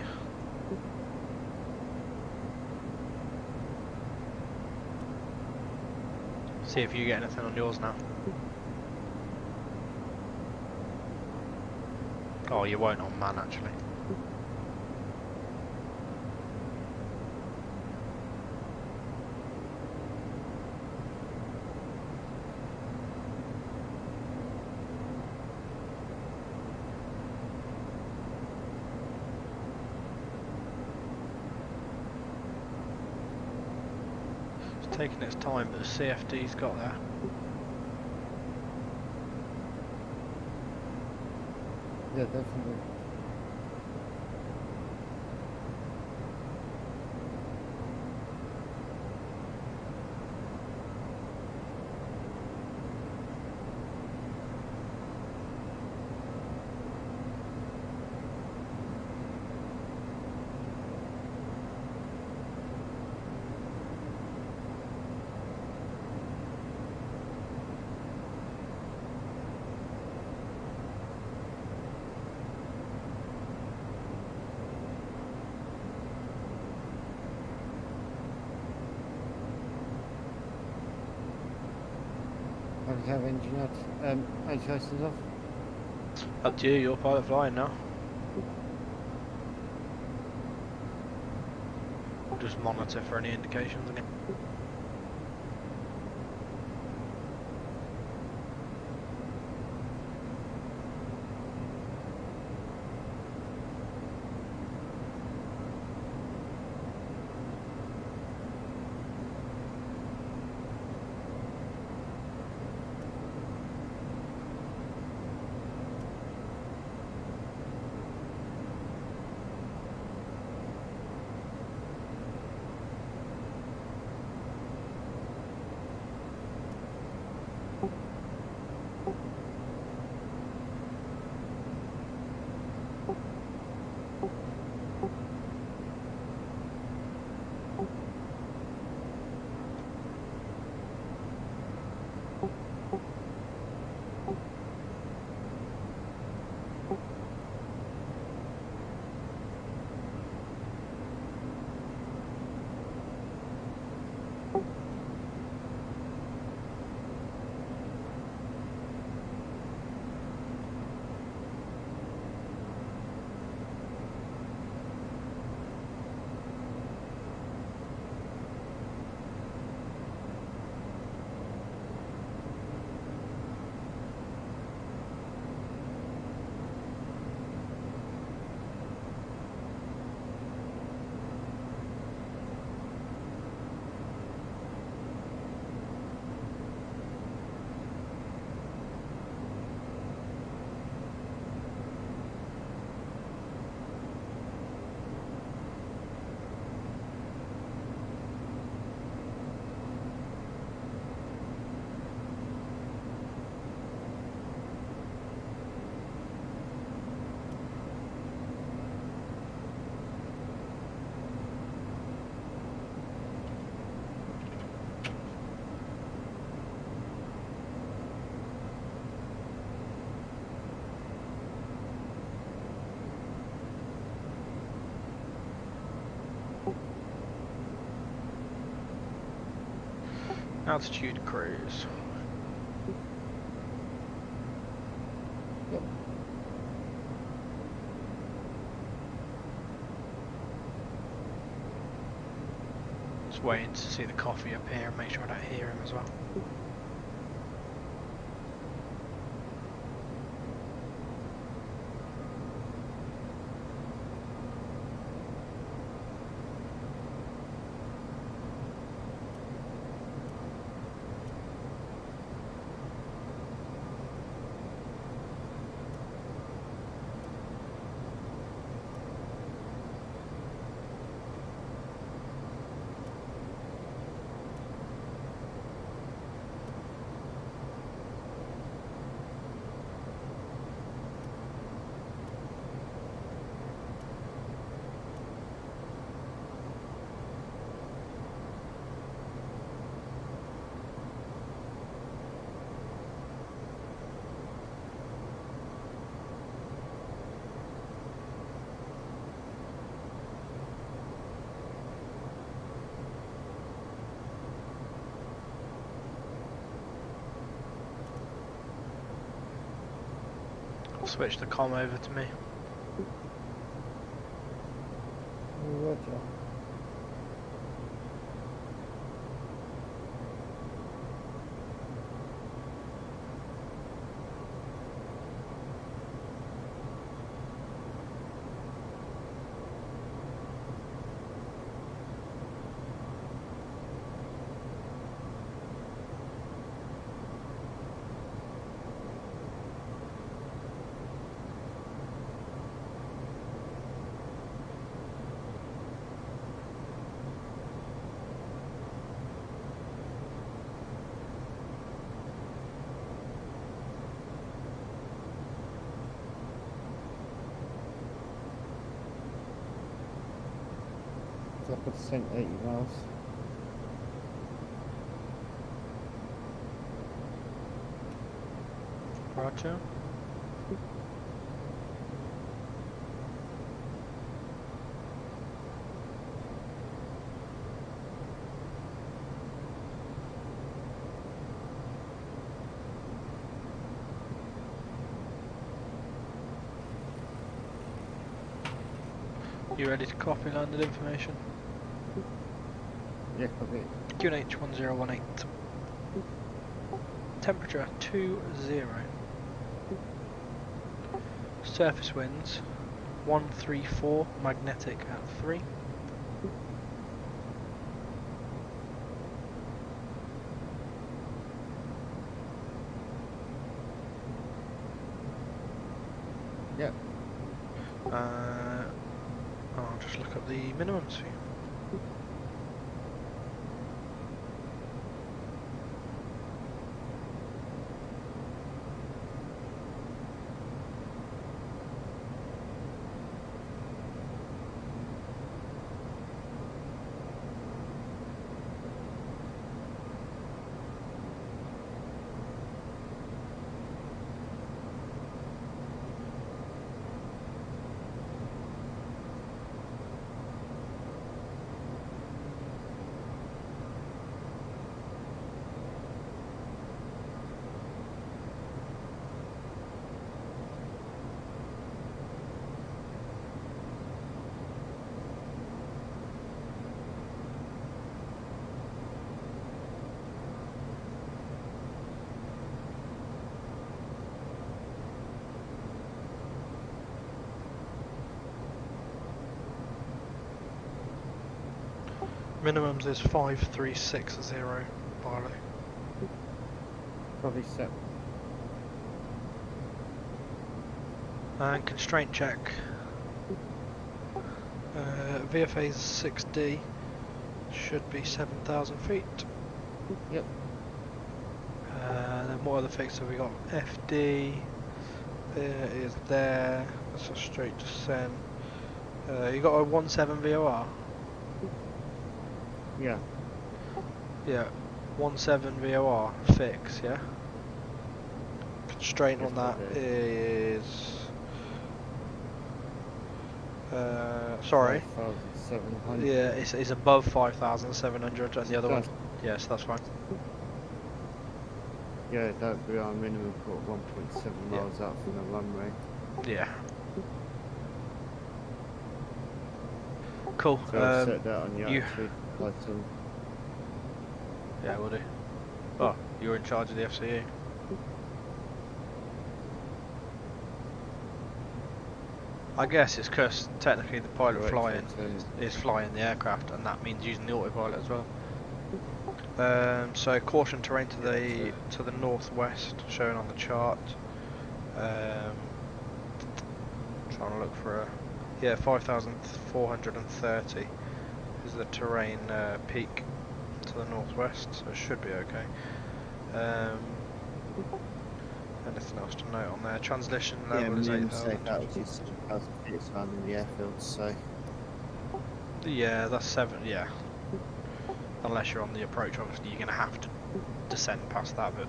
See if you get anything on yours now. Oh, you won't on man actually. It's taking its time, but the CFD's got there. Yeah, definitely. I have engine out, anti-ices off. Up to you, you're pilot flying now. Just monitor for any indications again. Altitude cruise. Yep. Just waiting to see the coffee up here and make sure I don't hear him as well. Switch the comm over to me. Roger. Drop a descent 80 miles. Roger. You ready to copy landed information? Yeah, copy. QNH 1018. Temperature 20. Surface winds 134, magnetic at 3. Yep. I'll just look up the minimums for you. Minimums is 5360 barley. Probably set. And constraint check. VFA's 6D should be 7,000 feet. Yep. Then what other fixes have we got? FD is there. That's a straight descent. You got a 17 VOR? Yeah. Yeah, 17 VOR fix, yeah? Constraint on that is... sorry. 5,700. Yeah, it's above 5,700 and the other one. That's- Yes, that's fine. Yeah, that would be our minimum port 1.7 Yeah. miles out from the runway. Yeah. Cool. So I'll set that on the you- A333. Yeah, we'll do. Oh, you're in charge of the FCE. I guess it's because technically the pilot Correct, is flying the aircraft, and that means using the autopilot as well. So caution terrain to the northwest, shown on the chart. Trying to look for a 5,430 is the terrain peak to the northwest, so it should be okay. Anything else to note on there? Transition level is minimum safe 8,000. altitude 7,000 feet surrounding the airfield, so Yeah, that's 7. Yeah, unless you're on the approach, obviously you're going to have to descend past that bit.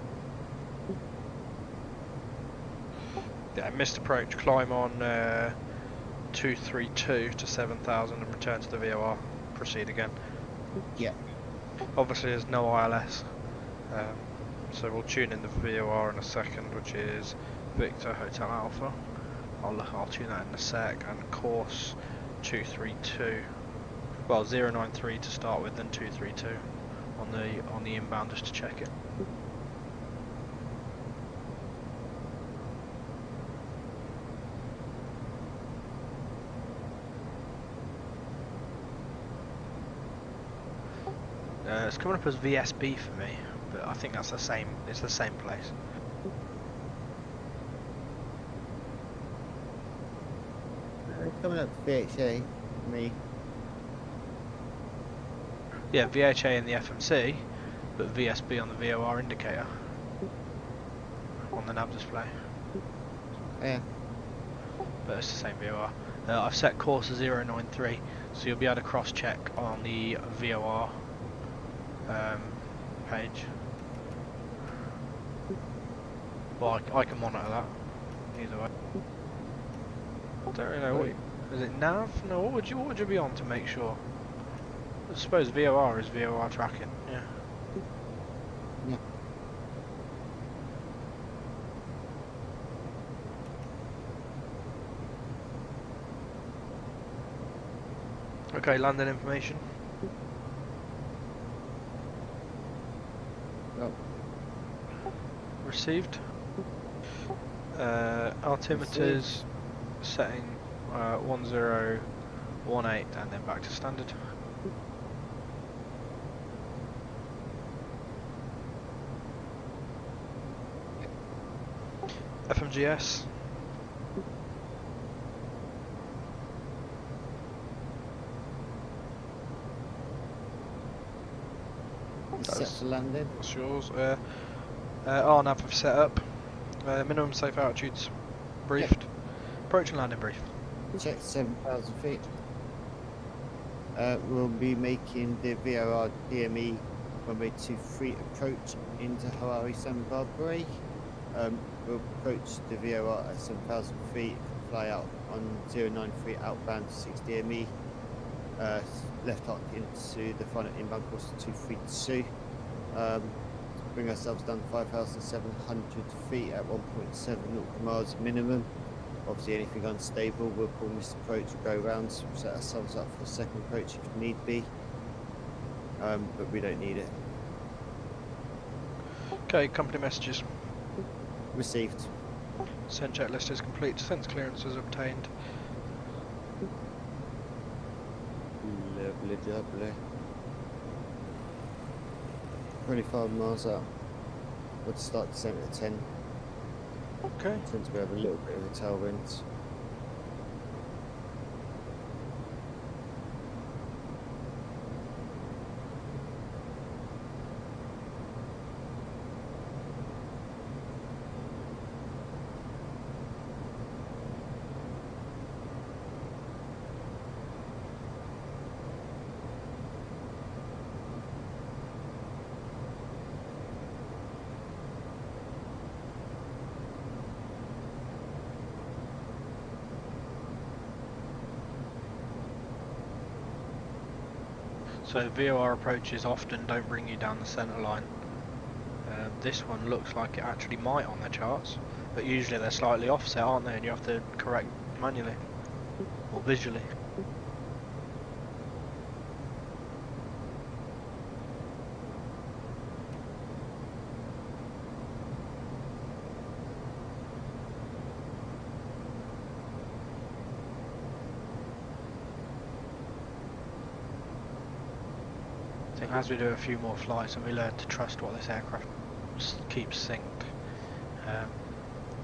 Yeah, missed approach. Climb on 232 to 7,000 and return to the VOR. Proceed again. yeah. Obviously, there's no ILS, so we'll tune in the VOR in a second, which is Victor Hotel Alpha. I'll tune that in a sec. And course 232. Well, 093 to start with, then 232 on the inbound just to check it. It's coming up as VSB for me, but I think that's the same. It's the same place. Coming up to VHA, me. Yeah, VHA in the FMC, but VSB on the VOR indicator on the nav display. Yeah. But it's the same VOR. I've set course to 093, so you'll be able to cross-check on the VOR page. Well, I can monitor that either way. Don't really know what. Is it nav? No. What would you be on to make sure? I suppose VOR is VOR tracking. Yeah. Yeah. Okay, landing information. Oh. Received. Altimeters setting 1018 and then back to standard. FMGS. Set for landing. That's yours. RNAV have set up. Minimum safe altitudes briefed. Approach and landing brief. Check 7,000 feet. We'll be making the VOR DME runway 23 approach into Hawaii San Barbara. We'll approach the VOR at 7,000 feet, fly out on 093 outbound to 6 DME, left arc into the final inbound course 232. Bring ourselves down to 5,700 feet at 1.7 nautical miles minimum. Obviously anything unstable we'll call missed approach, go rounds, set ourselves up for a second approach if need be, but we don't need it. Okay, company messages. Received. Send checklist is complete. Defence clearance is obtained. Lovely, lovely. 25 miles out. We'll start descent at 10. Okay. Tends to have a little bit of a tailwind. So VOR approaches often don't bring you down the centre line. this one looks like it actually might on their charts, but usually they're slightly offset, aren't they? And you have to correct manually or visually. I think as we do a few more flights and we learn to trust what this aircraft keeps synced,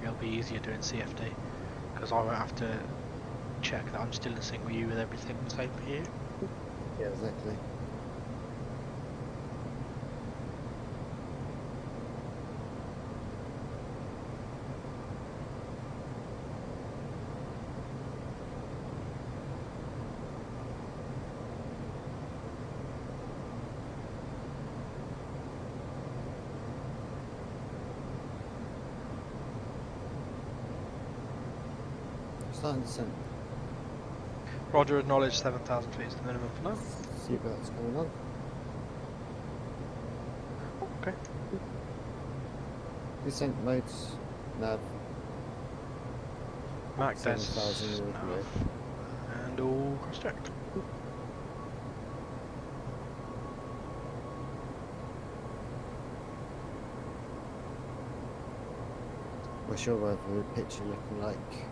it'll be easier doing CFD, because I won't have to check that I'm still in sync with you with everything. Same for you. Yeah, exactly. Starting descent. Roger, acknowledge 7,000 feet is the minimum for now. See what's going on. Okay. Descent modes. Nav. Mac des 7,000 nav, and all cross checked. What's your weather picture looking like?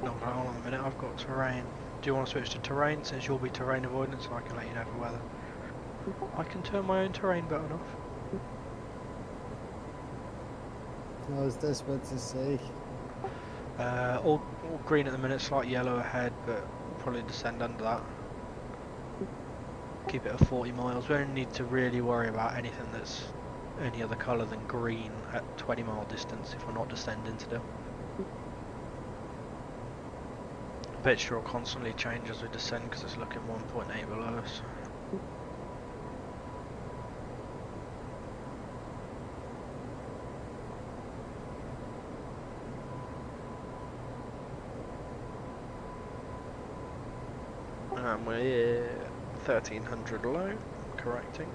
Not going on a minute, I've got terrain. Do you want to switch to terrain since you'll be terrain avoidance and I can let you know for weather? I can turn my own terrain button off. I was desperate to see. All green at the minute, slight yellow ahead, but we'll probably descend under that. Keep it at 40 miles. We only need to really worry about anything that's any other colour than green at 20 mile distance if we're not descending still. Picture will constantly change as we descend because it's looking 1.8 below us. And we're 1300 low, correcting.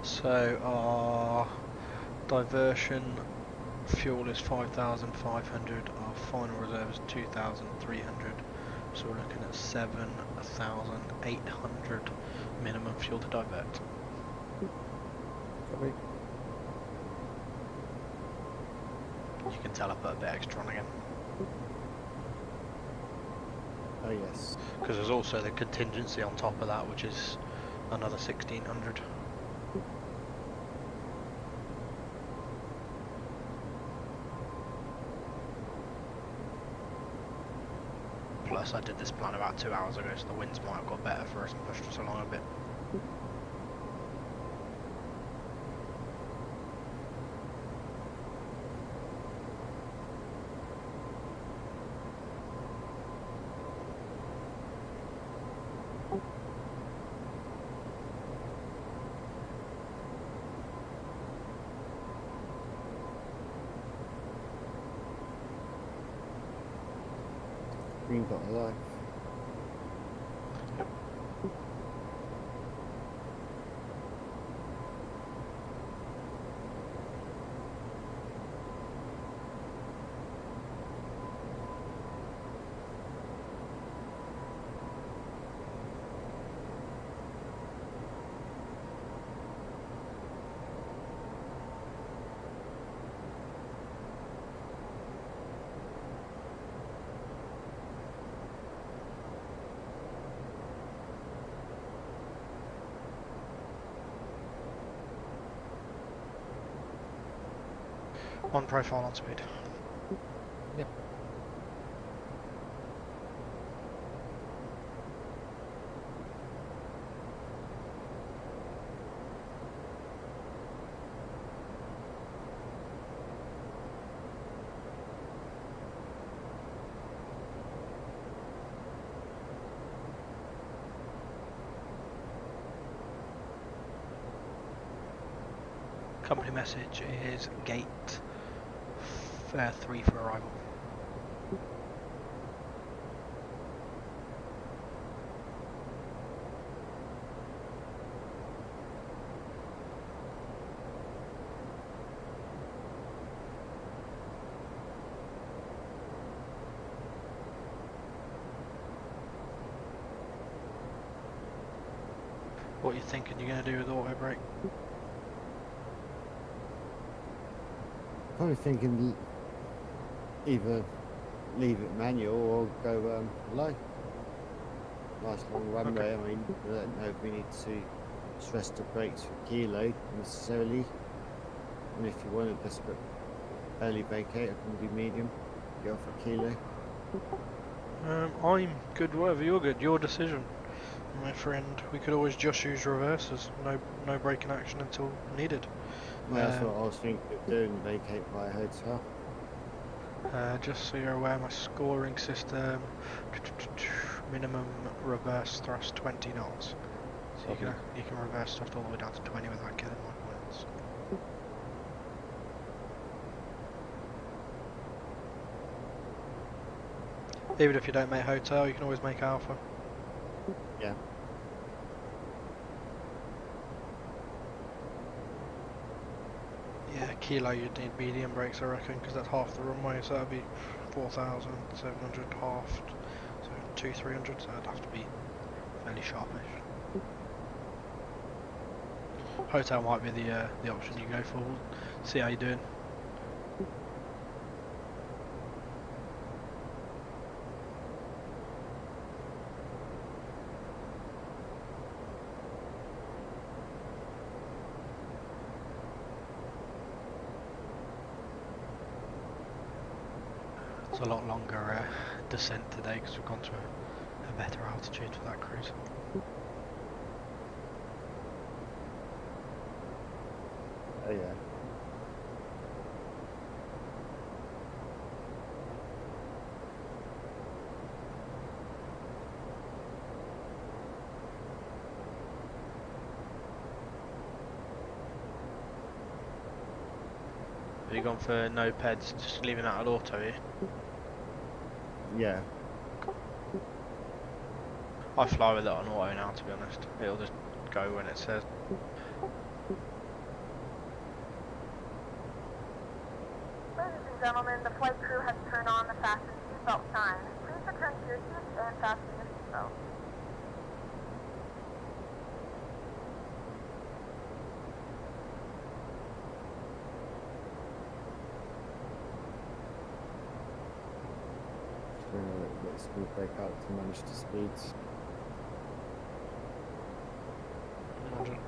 So our diversion fuel is 5,500, our final reserve is 2,300, so we're looking at 7,800 minimum fuel to divert. Copy. You can tell I put a bit extra on again, Oh yes. because there's also the contingency on top of that, which is another 1,600. Plus I did this plan about 2 hours ago, so the winds might have got better for us and pushed us along a bit. Green got alive. On profile, on speed. Yep. Company message is gate 3 for arrival. What are you thinking you're going to do with auto brake? Probably thinking either leave it manual or go low. Nice long runway. I mean, I don't know if we need to stress the brakes for kilo necessarily. And if you want to just put early vacate, it can be medium. Go for kilo. I'm good, whatever you're good. Your decision, my friend. We could always just use reverses. No braking action until needed. Well, that's what I was thinking of doing, vacate by a hotel. Just so you're aware, my scoring system, minimum reverse thrust 20 knots. So you can reverse thrust all the way down to 20 without killing my points. Even if you don't make hotel, you can always make alpha. Yeah. Yeah, kilo you'd need medium brakes I reckon, because that's half the runway, so that'd be 4,700 halved, so 2,300, so it'd have to be fairly sharpish. Hotel might be the option you go for. We'll see how you're doing. It's a lot longer descent today because we've gone to a better altitude for that cruise. Oh yeah. Have you gone for no peds, just leaving that at auto here? Yeah. I fly with it on auto now, to be honest. It'll just go when it says. Ladies and gentlemen, the flight crew has turned on the fasten seatbelt sign. Please return to your seats and fasten your seatbelt. Let speed break out to manage the speeds. Imagine.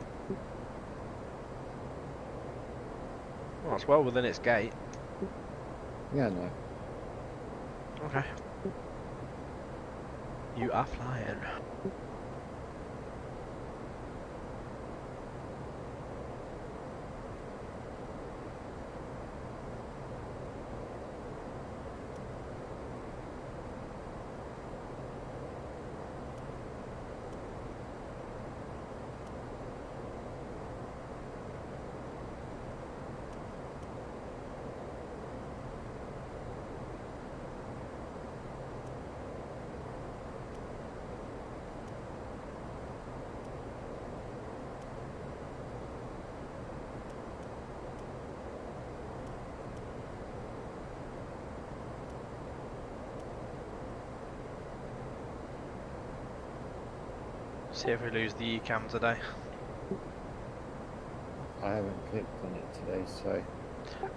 Well, it's well within its gate. Yeah, no. Okay. You are flying. See if we lose the E-cam today. I haven't clicked on it today, so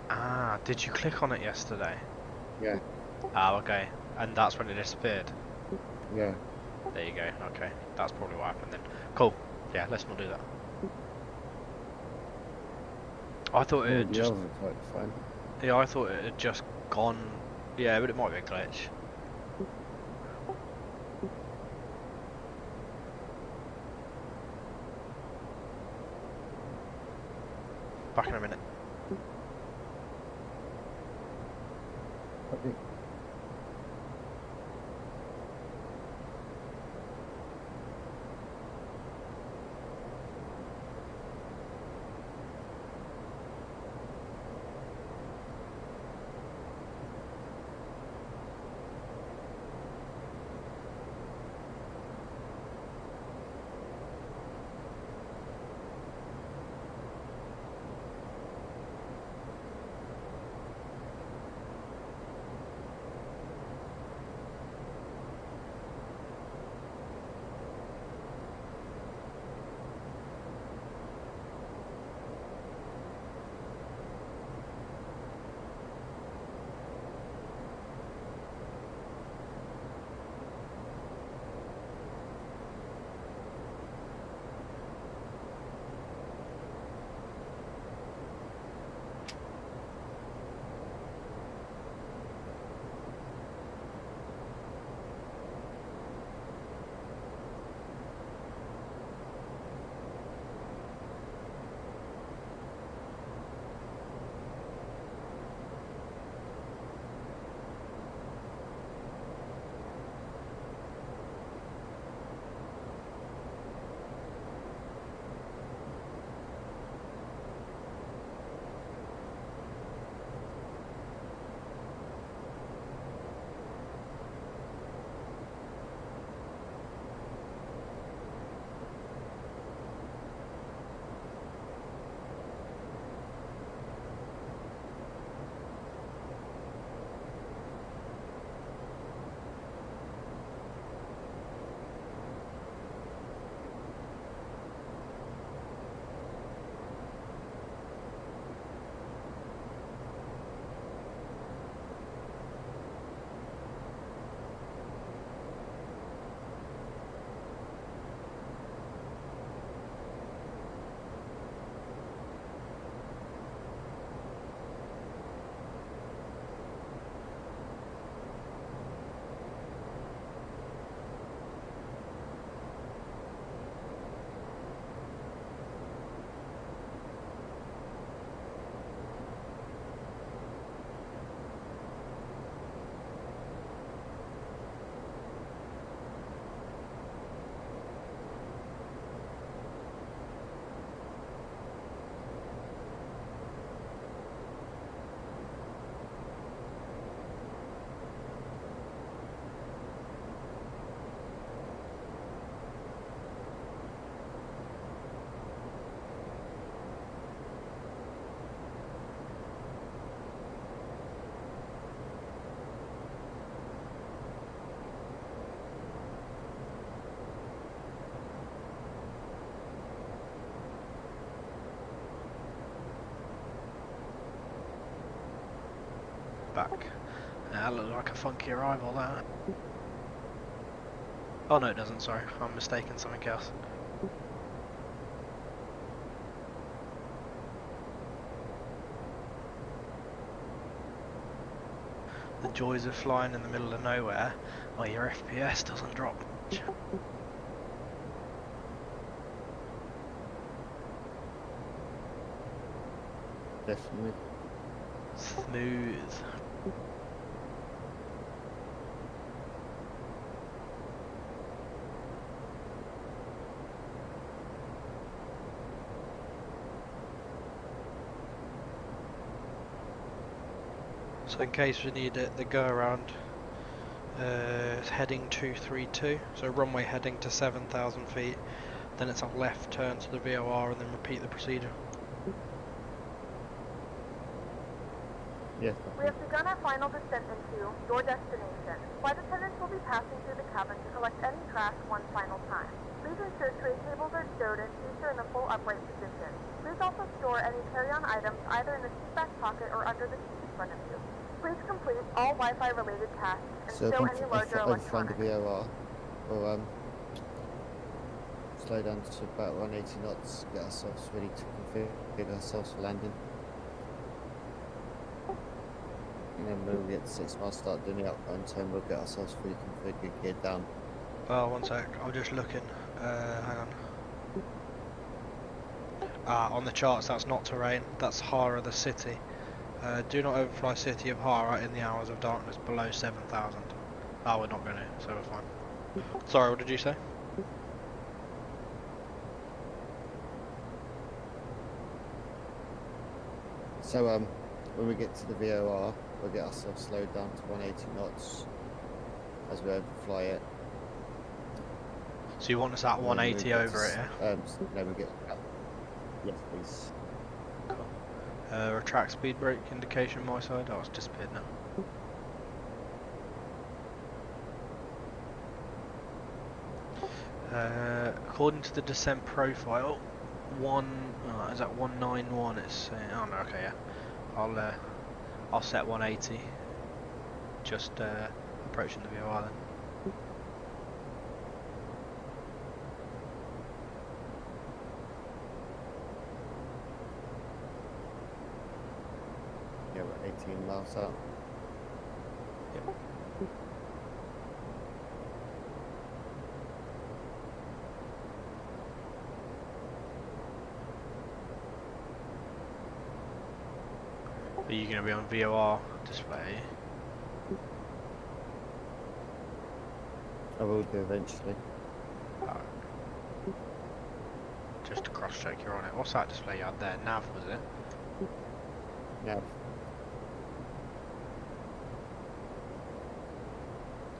Ah, did you click on it yesterday? yeah, Ah, okay. And that's when it disappeared? yeah. There you go, okay. That's probably what happened then. Cool. Yeah, let's not do that. I thought it All had the just... others are quite fun. Yeah, I thought it had just gone... Yeah, but it might be a glitch. Back in a minute. Okay. back. That looked like a funky arrival, that. Oh no, it doesn't, sorry. I'm mistaken, something else. The joys of flying in the middle of nowhere, where your FPS doesn't drop much. Definitely. Smooth. So in case we need it, the go around is heading 232, so runway heading to 7,000 feet, then it's a left turn to the VOR and then repeat the procedure. Yeah. We have begun our final descent into your destination. Flight attendants will be passing through the cabin to collect any trash one final time. Please ensure tray tables are stowed and seats are in a full upright position. Please also store any carry-on items either in the seat back pocket or under the seat in front of you. Please complete all Wi-Fi related tasks and So stow any larger overflying the electronics. VOR, or slow down to about 180 knots, get ourselves ready to configure ourselves for landing. And then when we get to 6 miles, start doing the outbound turn, we'll get ourselves fully configured, geared down. Well, one sec, I'm just looking. Hang on. On the charts that's not terrain, that's Hara the city. Do not overfly city of Hara in the hours of darkness below 7,000. Oh, we're not going to, so we're fine. Sorry, what did you say? So when we get to the VOR, we'll get ourselves slowed down to 180 knots as we overfly it. So you want us at 180 over it, yeah? No, we get. Yes, please. Retract speed brake indication my side. Oh, it's disappeared now. According to the descent profile, is that 191? It's saying. Oh no, okay, yeah. I'll set 180. Just approaching the VOR then. Yeah, we're 18 miles out. Yep. Are you going to be on VOR display? I will do eventually. Just to cross check you're on it. What's that display you had there? Nav, was it? Now,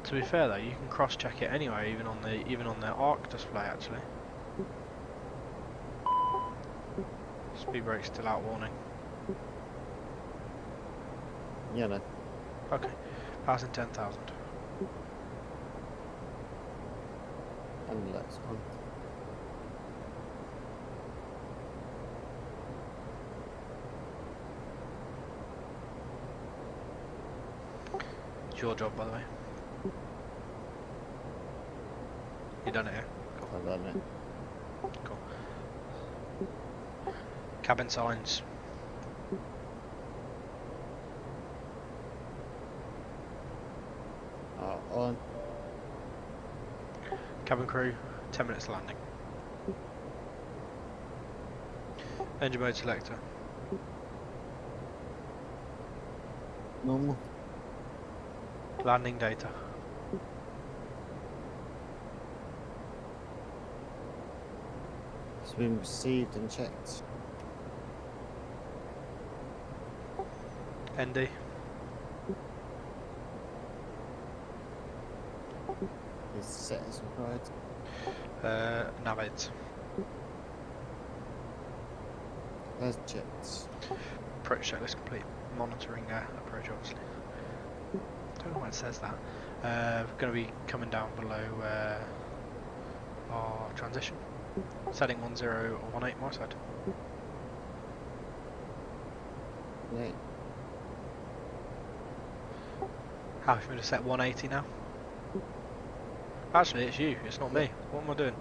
To be fair though, you can cross check it anyway, even on the arc display actually. Speed brake's still out warning. yeah, no. Okay, passing 10,000. And the next one. It's your job, by the way. You done it, yeah? Cool. I've done it. Cool. Cabin signs. On. Cabin crew, 10 minutes to landing. Engine mode selector. Normal. Landing data. It's been received and checked. ND. Is set as required. Nav aids. As checked. Approach checklist complete. Monitoring approach, obviously. Don't know why it says that. We're going to be coming down below our transition. Setting 1018 my side. Yeah. How should we set 180 now? Actually, it's you. It's not me. What am I doing?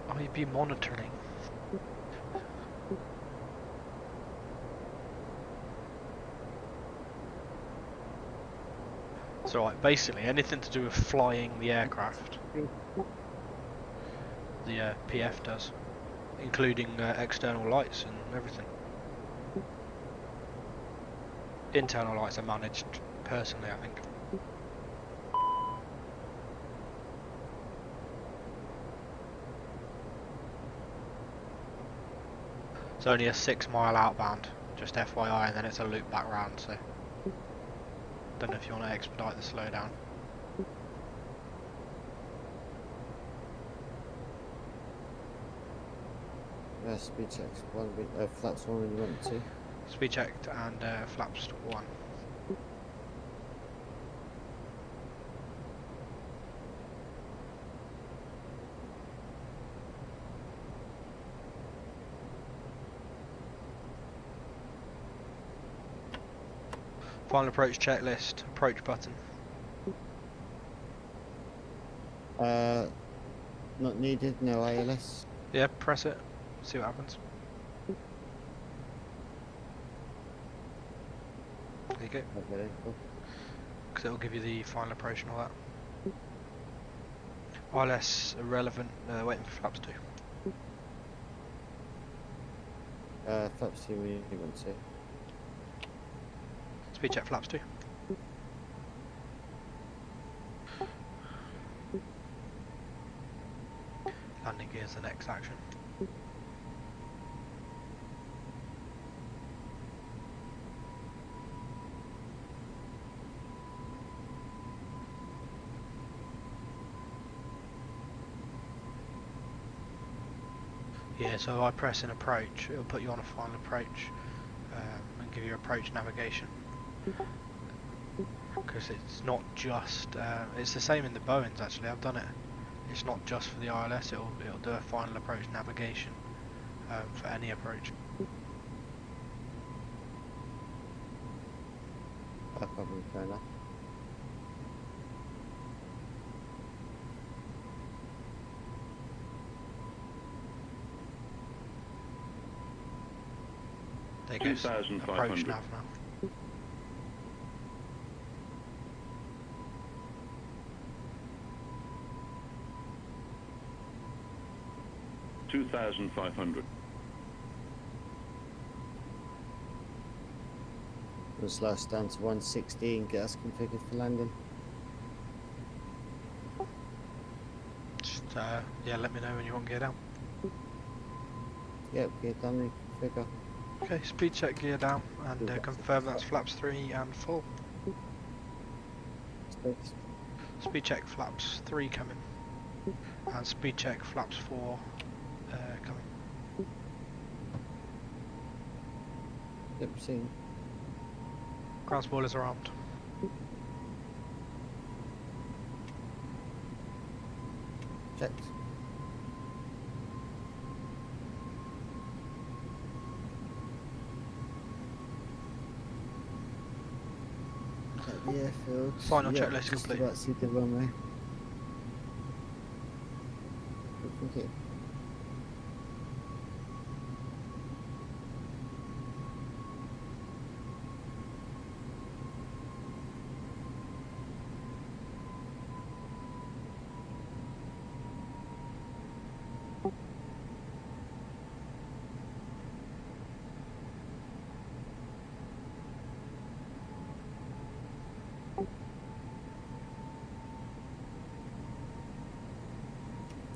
Oh, you'd be monitoring. So, right, basically, anything to do with flying the aircraft, the PF does, including external lights and everything. Internal lights are managed personally, I think. It's only a 6 mile outbound, just FYI, and then it's a loop back round, so don't know if you want to expedite the slowdown. Speed checks, flaps 1 when you want to. Speed checked and flaps 1. Final approach checklist, approach button. Not needed, no ILS. Yeah, press it, see what happens. There you go. Okay, cool. Because it'll give you the final approach and all that. ILS irrelevant, waiting for flaps 2. Flaps 2 when you want to. Speed check flaps 2. Landing gear is the next action. Yeah, so I press an approach, it'll put you on a final approach and give you approach navigation. Because it's not just, it's the same in the Boeings actually, I've done it. It's not just for the ILS, it'll do a final approach navigation for any approach. Probably fair enough. There goes approach nav now. 2,500. We'll slow us down to 160 and get us configured for landing. Just, yeah, let me know when you want gear down. Yep, gear done, configure. Okay, speed check gear down and confirm that's flaps 3 and full. Space. Speed check flaps 3 coming. And speed check flaps 4 coming. Yep, seen. Ground spoilers are armed. Checked. At the airfield. Final Yep, checklist just complete. about see the runway. Thank you.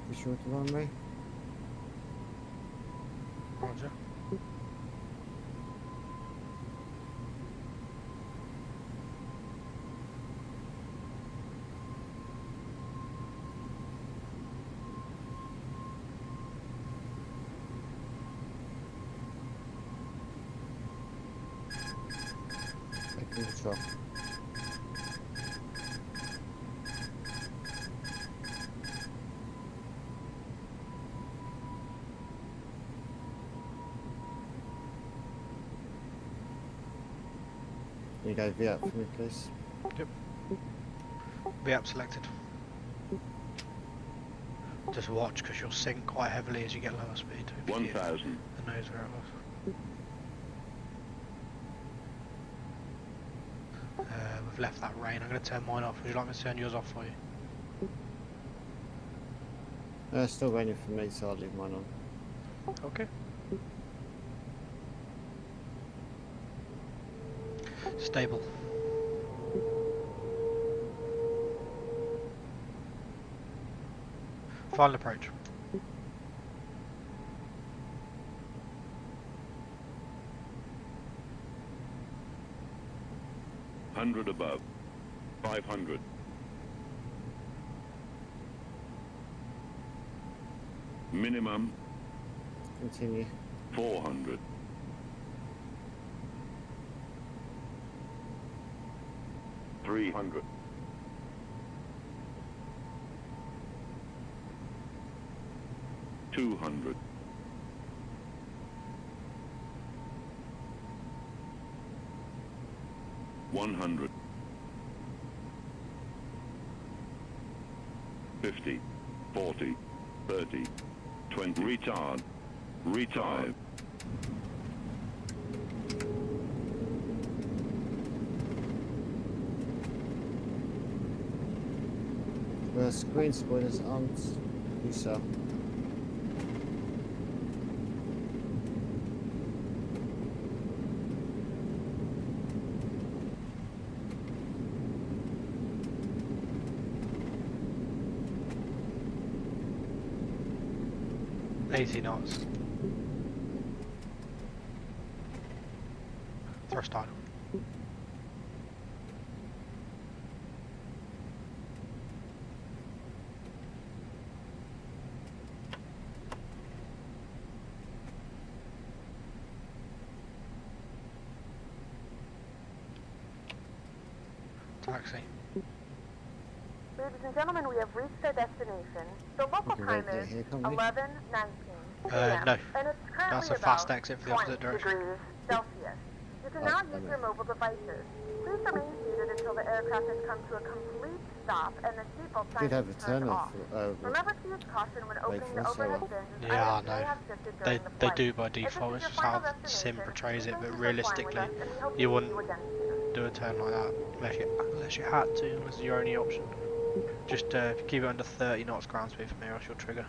Visual to runway. Roger. Taking control. you go V up for me, please? Be up selected. Just watch because you'll sink quite heavily as you get lower speed. If you 1,000. the nose where it was. We've left that rain. I'm going to turn mine off. Would you like me to turn yours off for you? It's still raining for me, so I'll leave mine on. Okay. Stable. Final approach. Hundred above. 500. Minimum Continue. 400. 300. 200. 100. 50. 40. 30. 20. Retard. Retard. Screen spoilers aren't. You sir. Eighty knots. Thrust on. Taxi. Ladies and gentlemen, we have reached our destination. The local Okay, time right, is here come we. 11:19 No. and it's currently That's a about fast exit for the 20 opposite direction. degrees Celsius. You can now use your mobile devices. Please remain seated until the aircraft has come to a complete stop and the seatbelt sign Did have a is turned turn off. off. Remember to use caution when opening the for so overhead long. bins. Yeah, I Items may know. have shifted They during the they flight. do by If this default. is It's your just how final Sim destination, portrays we it, thank but you for flying with realistically, us, and we hope to you see wouldn't you again soon. do a turn like that unless you had to. Unless it's your only option. Just if you keep it under 30 knots ground speed from here, else you'll trigger.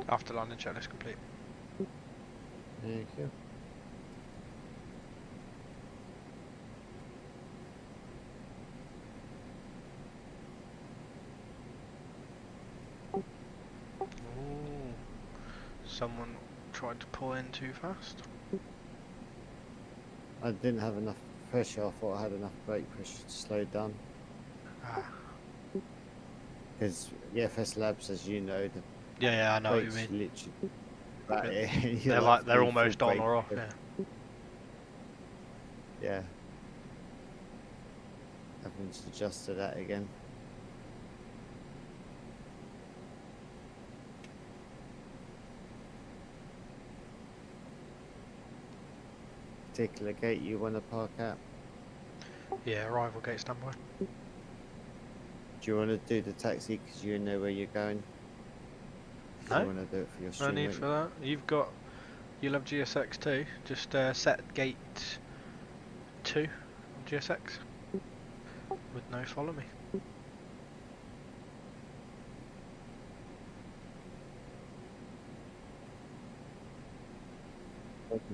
After landing checklist complete. Thank you. Ooh. Someone tried to pull in too fast. I didn't have enough pressure. I thought I had enough brake pressure to slow it down. Ah. Because the FS Labs, as you know, the Yeah, I know what you brakes mean. literally. Right, They're full almost on brake or off. pressure. Yeah. Yeah. Having to adjust to that again. Particular gate you want to park at? Yeah, arrival gate standby. Do you want to do the taxi because you know where you're going? Do No. you want to do it for your No stream? need for that. You'll have GSX too. Just set gate 2 on GSX with no follow me.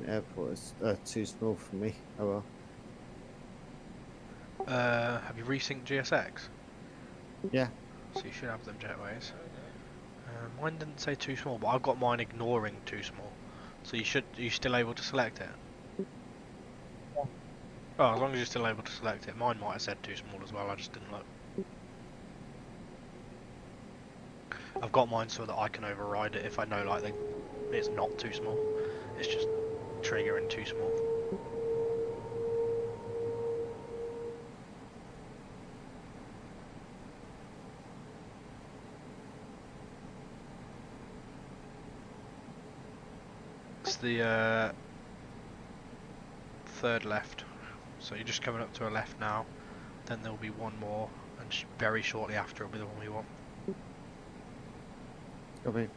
Airport is too small for me. Oh well. Have you resynced GSX? Yeah. So you should have them jetways. Mine didn't say too small, but I've got mine ignoring too small. So you still able to select it? Oh, as long as you're still able to select it. Mine might have said too small as well, I just didn't look. I've got mine so that I can override it if I know like it's not too small. It's just triggering too small. It's the third left. So you're just coming up to a left now. Then there'll be one more, and very shortly after will be the one we want. Copy.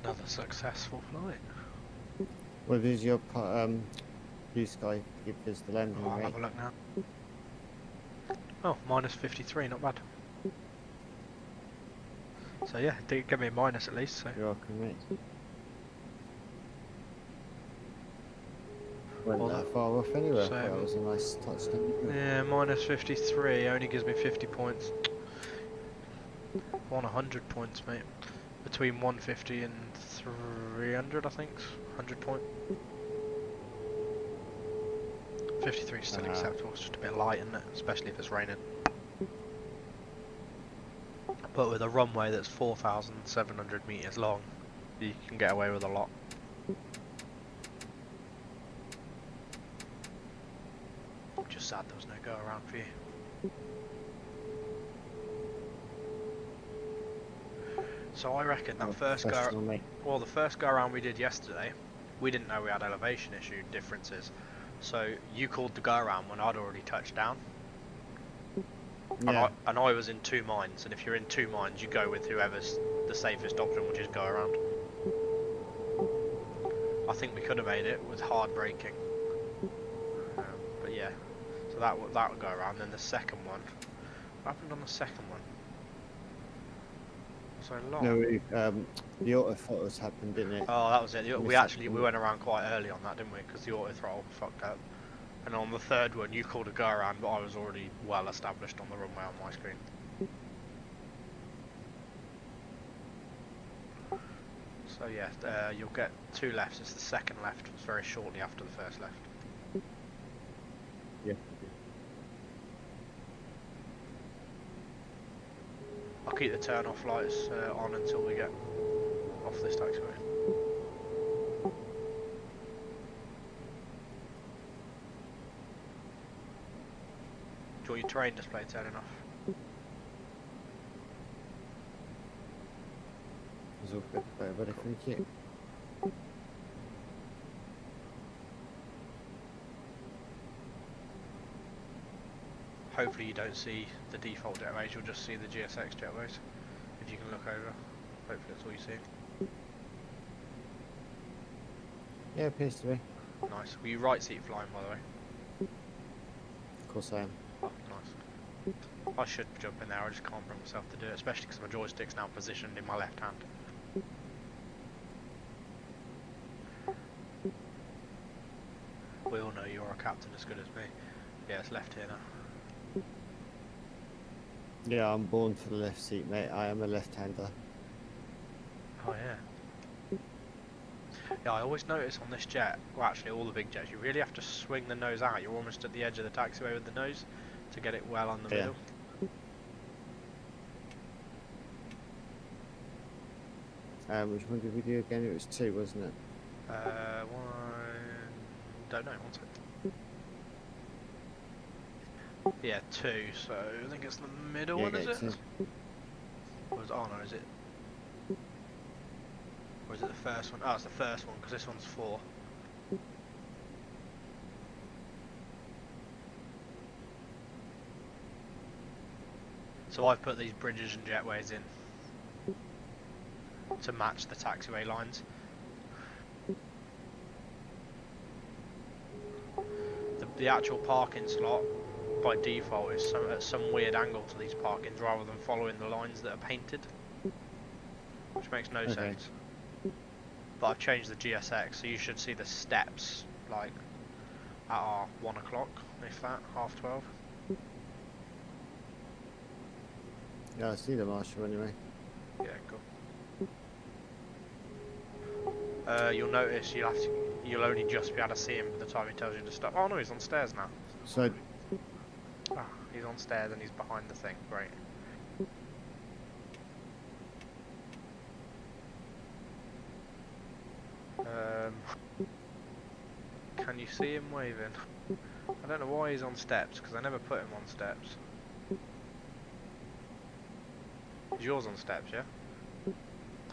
Another successful flight. What is your blue sky give us the landing Oh, I'll rate? have a look now. Oh, minus 53, not bad. So yeah, it did give me a minus at least. So You're welcome, mate. Went Well, that far off anyway. I so- thought that was a nice touchdown. yeah, minus 53 only gives me 50 points. I want 100 points, mate. Between 150 and 300, I think. 100 point. 53 is still acceptable. It's just a bit light, isn't it? Especially if it's raining. But with a runway that's 4,700 meters long, you can get away with a lot. Just sad there was no go around for you. So I reckon that first go, Professional, mate. well, the first go around we did yesterday, we didn't know we had elevation issue differences. So you called the go around when I'd already touched down, Yeah. and I was in 2 mines. And if you're in 2 mines, you go with whoever's the safest option, which is go around. I think we could have made it with hard braking, but yeah. So that would go around. Then the second one, what happened on the second one? So long. No, the auto photos happened, didn't it? Oh, that was it. We Missed we it. went around quite early on that, didn't we? Because the auto throttle fucked up. And on the third one, you called a go around, but I was already well established on the runway on my screen. So yeah, you'll get 2 lefts. It's the second left. It's very shortly after the first left. Yeah. I'll keep the turn off lights on until we get off this taxiway. Do you want your terrain display turning off? It's all good, buddy. Thank you. Hopefully you don't see the default jetways, you'll just see the GSX jetways. If you can look over, hopefully that's all you see. Yeah, appears to be. Nice. Were you right seat flying, by the way? Of course I am. Oh, nice. I should jump in there, I just can't bring myself to do it, especially because my joystick's now positioned in my left hand. We all know you're a captain as good as me. Yeah, it's left here now. Yeah, I'm born for the left seat, mate. I am a left-hander. Oh yeah. Yeah, I always notice on this jet, well actually all the big jets, you really have to swing the nose out. You're almost at the edge of the taxiway with the nose to get it well on the Yeah. middle. Which one did we do again? It was 2, wasn't it? Don't know, one second. Yeah, 2, so I think it's the middle Yeah, one, is get it? 2. Or is it, oh no, is it? Or is it the first one? Oh, it's the first one, because this one's 4. So I've put these bridges and jetways in to match the taxiway lines. the actual parking slot by default is at some weird angle to these parkings rather than following the lines that are painted, which makes no sense. But I've changed the GSX, so you should see the steps like at our 1 o'clock, if that, 12:30. Yeah, I see the marshal anyway. Yeah, cool. You'll notice you'll only just be able to see him by the time he tells you to stop. Oh no, he's on stairs now. So, Ah, he's on stairs and he's behind the thing. Great. Can you see him waving? I don't know why he's on steps, because I never put him on steps. Is yours on steps, yeah?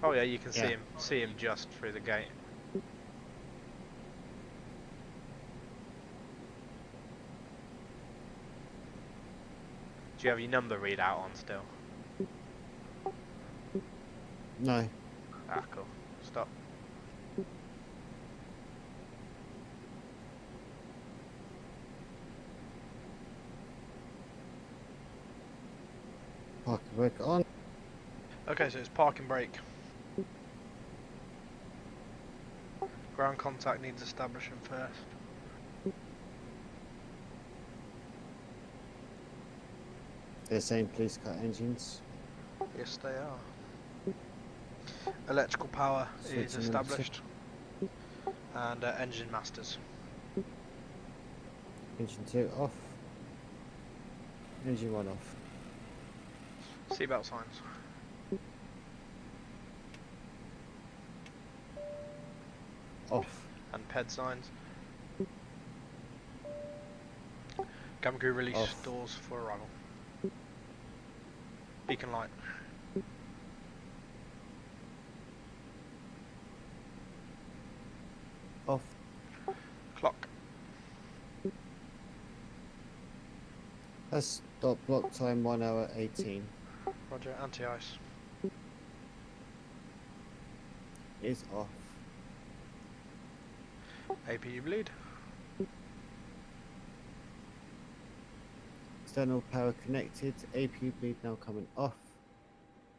Oh yeah, you can see him just through the gate. Do you have your number readout on still? no. Ah, cool. Stop. Parking brake on. Okay, so it's parking brake. Ground contact needs establishing first. They're saying please cut engines. Yes, they are. Electrical power is Switching established. And engine masters. Engine 2 off. Engine 1 off. Seatbelt signs. Off. And PED signs. Cabin crew release Off. doors for arrival. Beacon light. Off. Clock. That's stop block time 1 hour 18. Roger. Anti-ice. Is off. APU bleed. External power connected. APU bleed now coming off.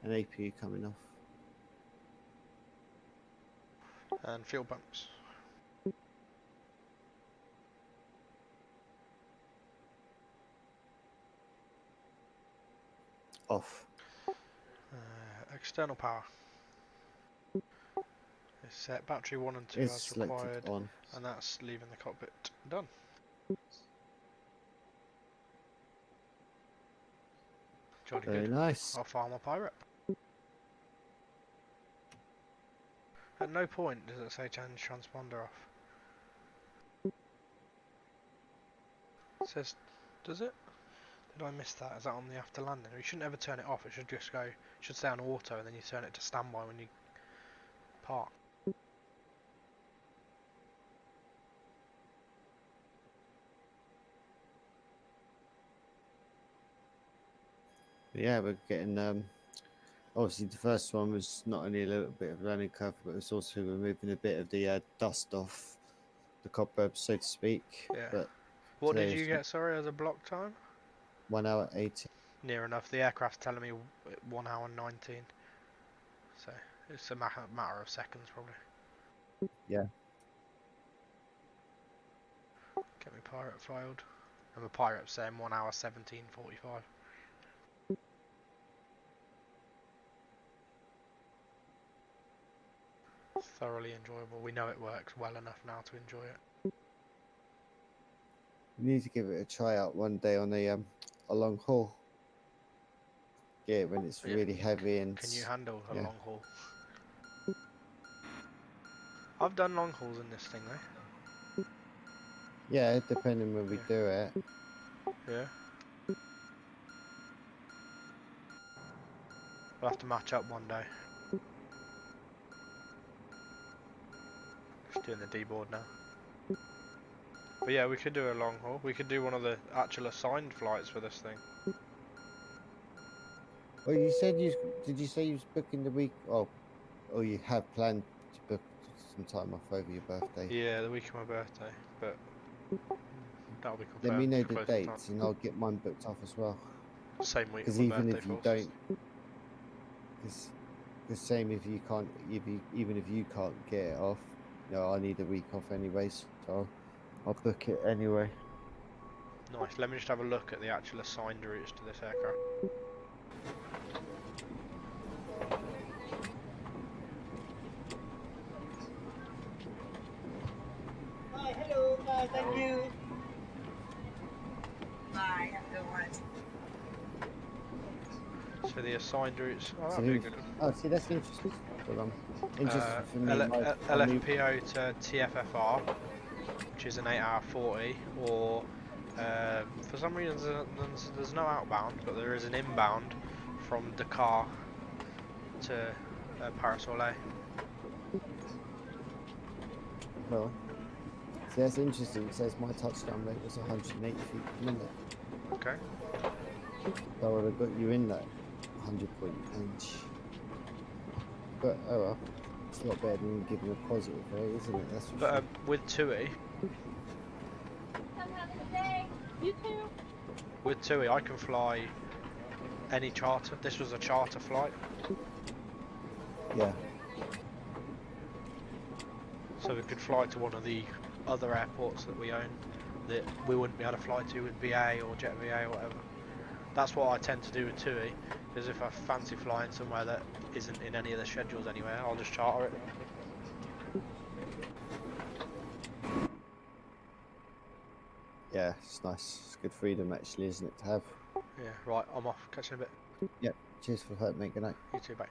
And APU coming off. And fuel pumps. Off. External power. It's set battery 1 and 2 Is as selected required, on. and that's leaving the cockpit. Done. Jolly Very good. nice. I'll fire my pirate. At no point does it say change transponder off. It says, does it? Did I miss that? Is that on the after landing? You shouldn't ever turn it off. It should just go. It should stay on auto, and then you turn it to standby when you park. Yeah, we're getting obviously the first one was not only a little bit of learning curve, but it was also removing a bit of the dust off the cobweb, so to speak. Yeah. But What did today you is get? Sorry, as a block time? 1 hour 18. Near enough. The aircraft's telling me 1 hour 19. So it's a matter of seconds, probably. Yeah. Get me pirate filed. And the pirate's saying 1 hour 17:45. Thoroughly enjoyable. We know it works well enough now to enjoy it. We need to give it a try out one day on a long haul. Yeah, when it's Yeah. really heavy and. Can you handle a yeah. long haul? I've done long hauls in this thing though. Yeah, depending when we do it. Yeah. We'll have to match up one day. Just doing the D-board now. But yeah, we could do a long haul. We could do one of the actual assigned flights for this thing. Well, you said did you say you was booking the week? Oh, or you have planned to book some time off over your birthday? Yeah, the week of my birthday. But That'll be confirmed. let me know the close to time. dates and I'll get mine booked off as well. Same week. Because of my even birthday if you for us. don't, the same if you can't, even if you can't get it off, you know, I need a week off anyways, so I'll book it anyway. Nice. Let me just have a look at the actual assigned routes to this aircraft. Bye, hello, bye, thank you. Bye, have a good one. So the assigned routes. Oh, So that'd be a who- good one. Oh, see, that's interesting. Well, interesting for me. LFPO to TFFR, which is an 8-hour 40, or for some reason there's no outbound, but there is an inbound from Dakar to Paris Orly. Well, see, that's interesting. It says my touchdown rate was 180 feet per minute. Okay. So I would have got you in that 100-point range. But oh well, it's a lot better than giving a positive rate, isn't it? That's for But sure. with TUI, You too. with TUI, I can fly any charter. This was a charter flight, Yeah. so we could fly to one of the other airports that we own that we wouldn't be able to fly to with BA or Jet VA or whatever. That's what I tend to do with TUI, because if I fancy flying somewhere that isn't in any of the schedules anywhere, I'll just charter it. Yeah, it's nice. It's good freedom, actually, isn't it, to have? Yeah, right, I'm off. Catch you in a bit. Cheers for that, mate. Good night. You too, bye.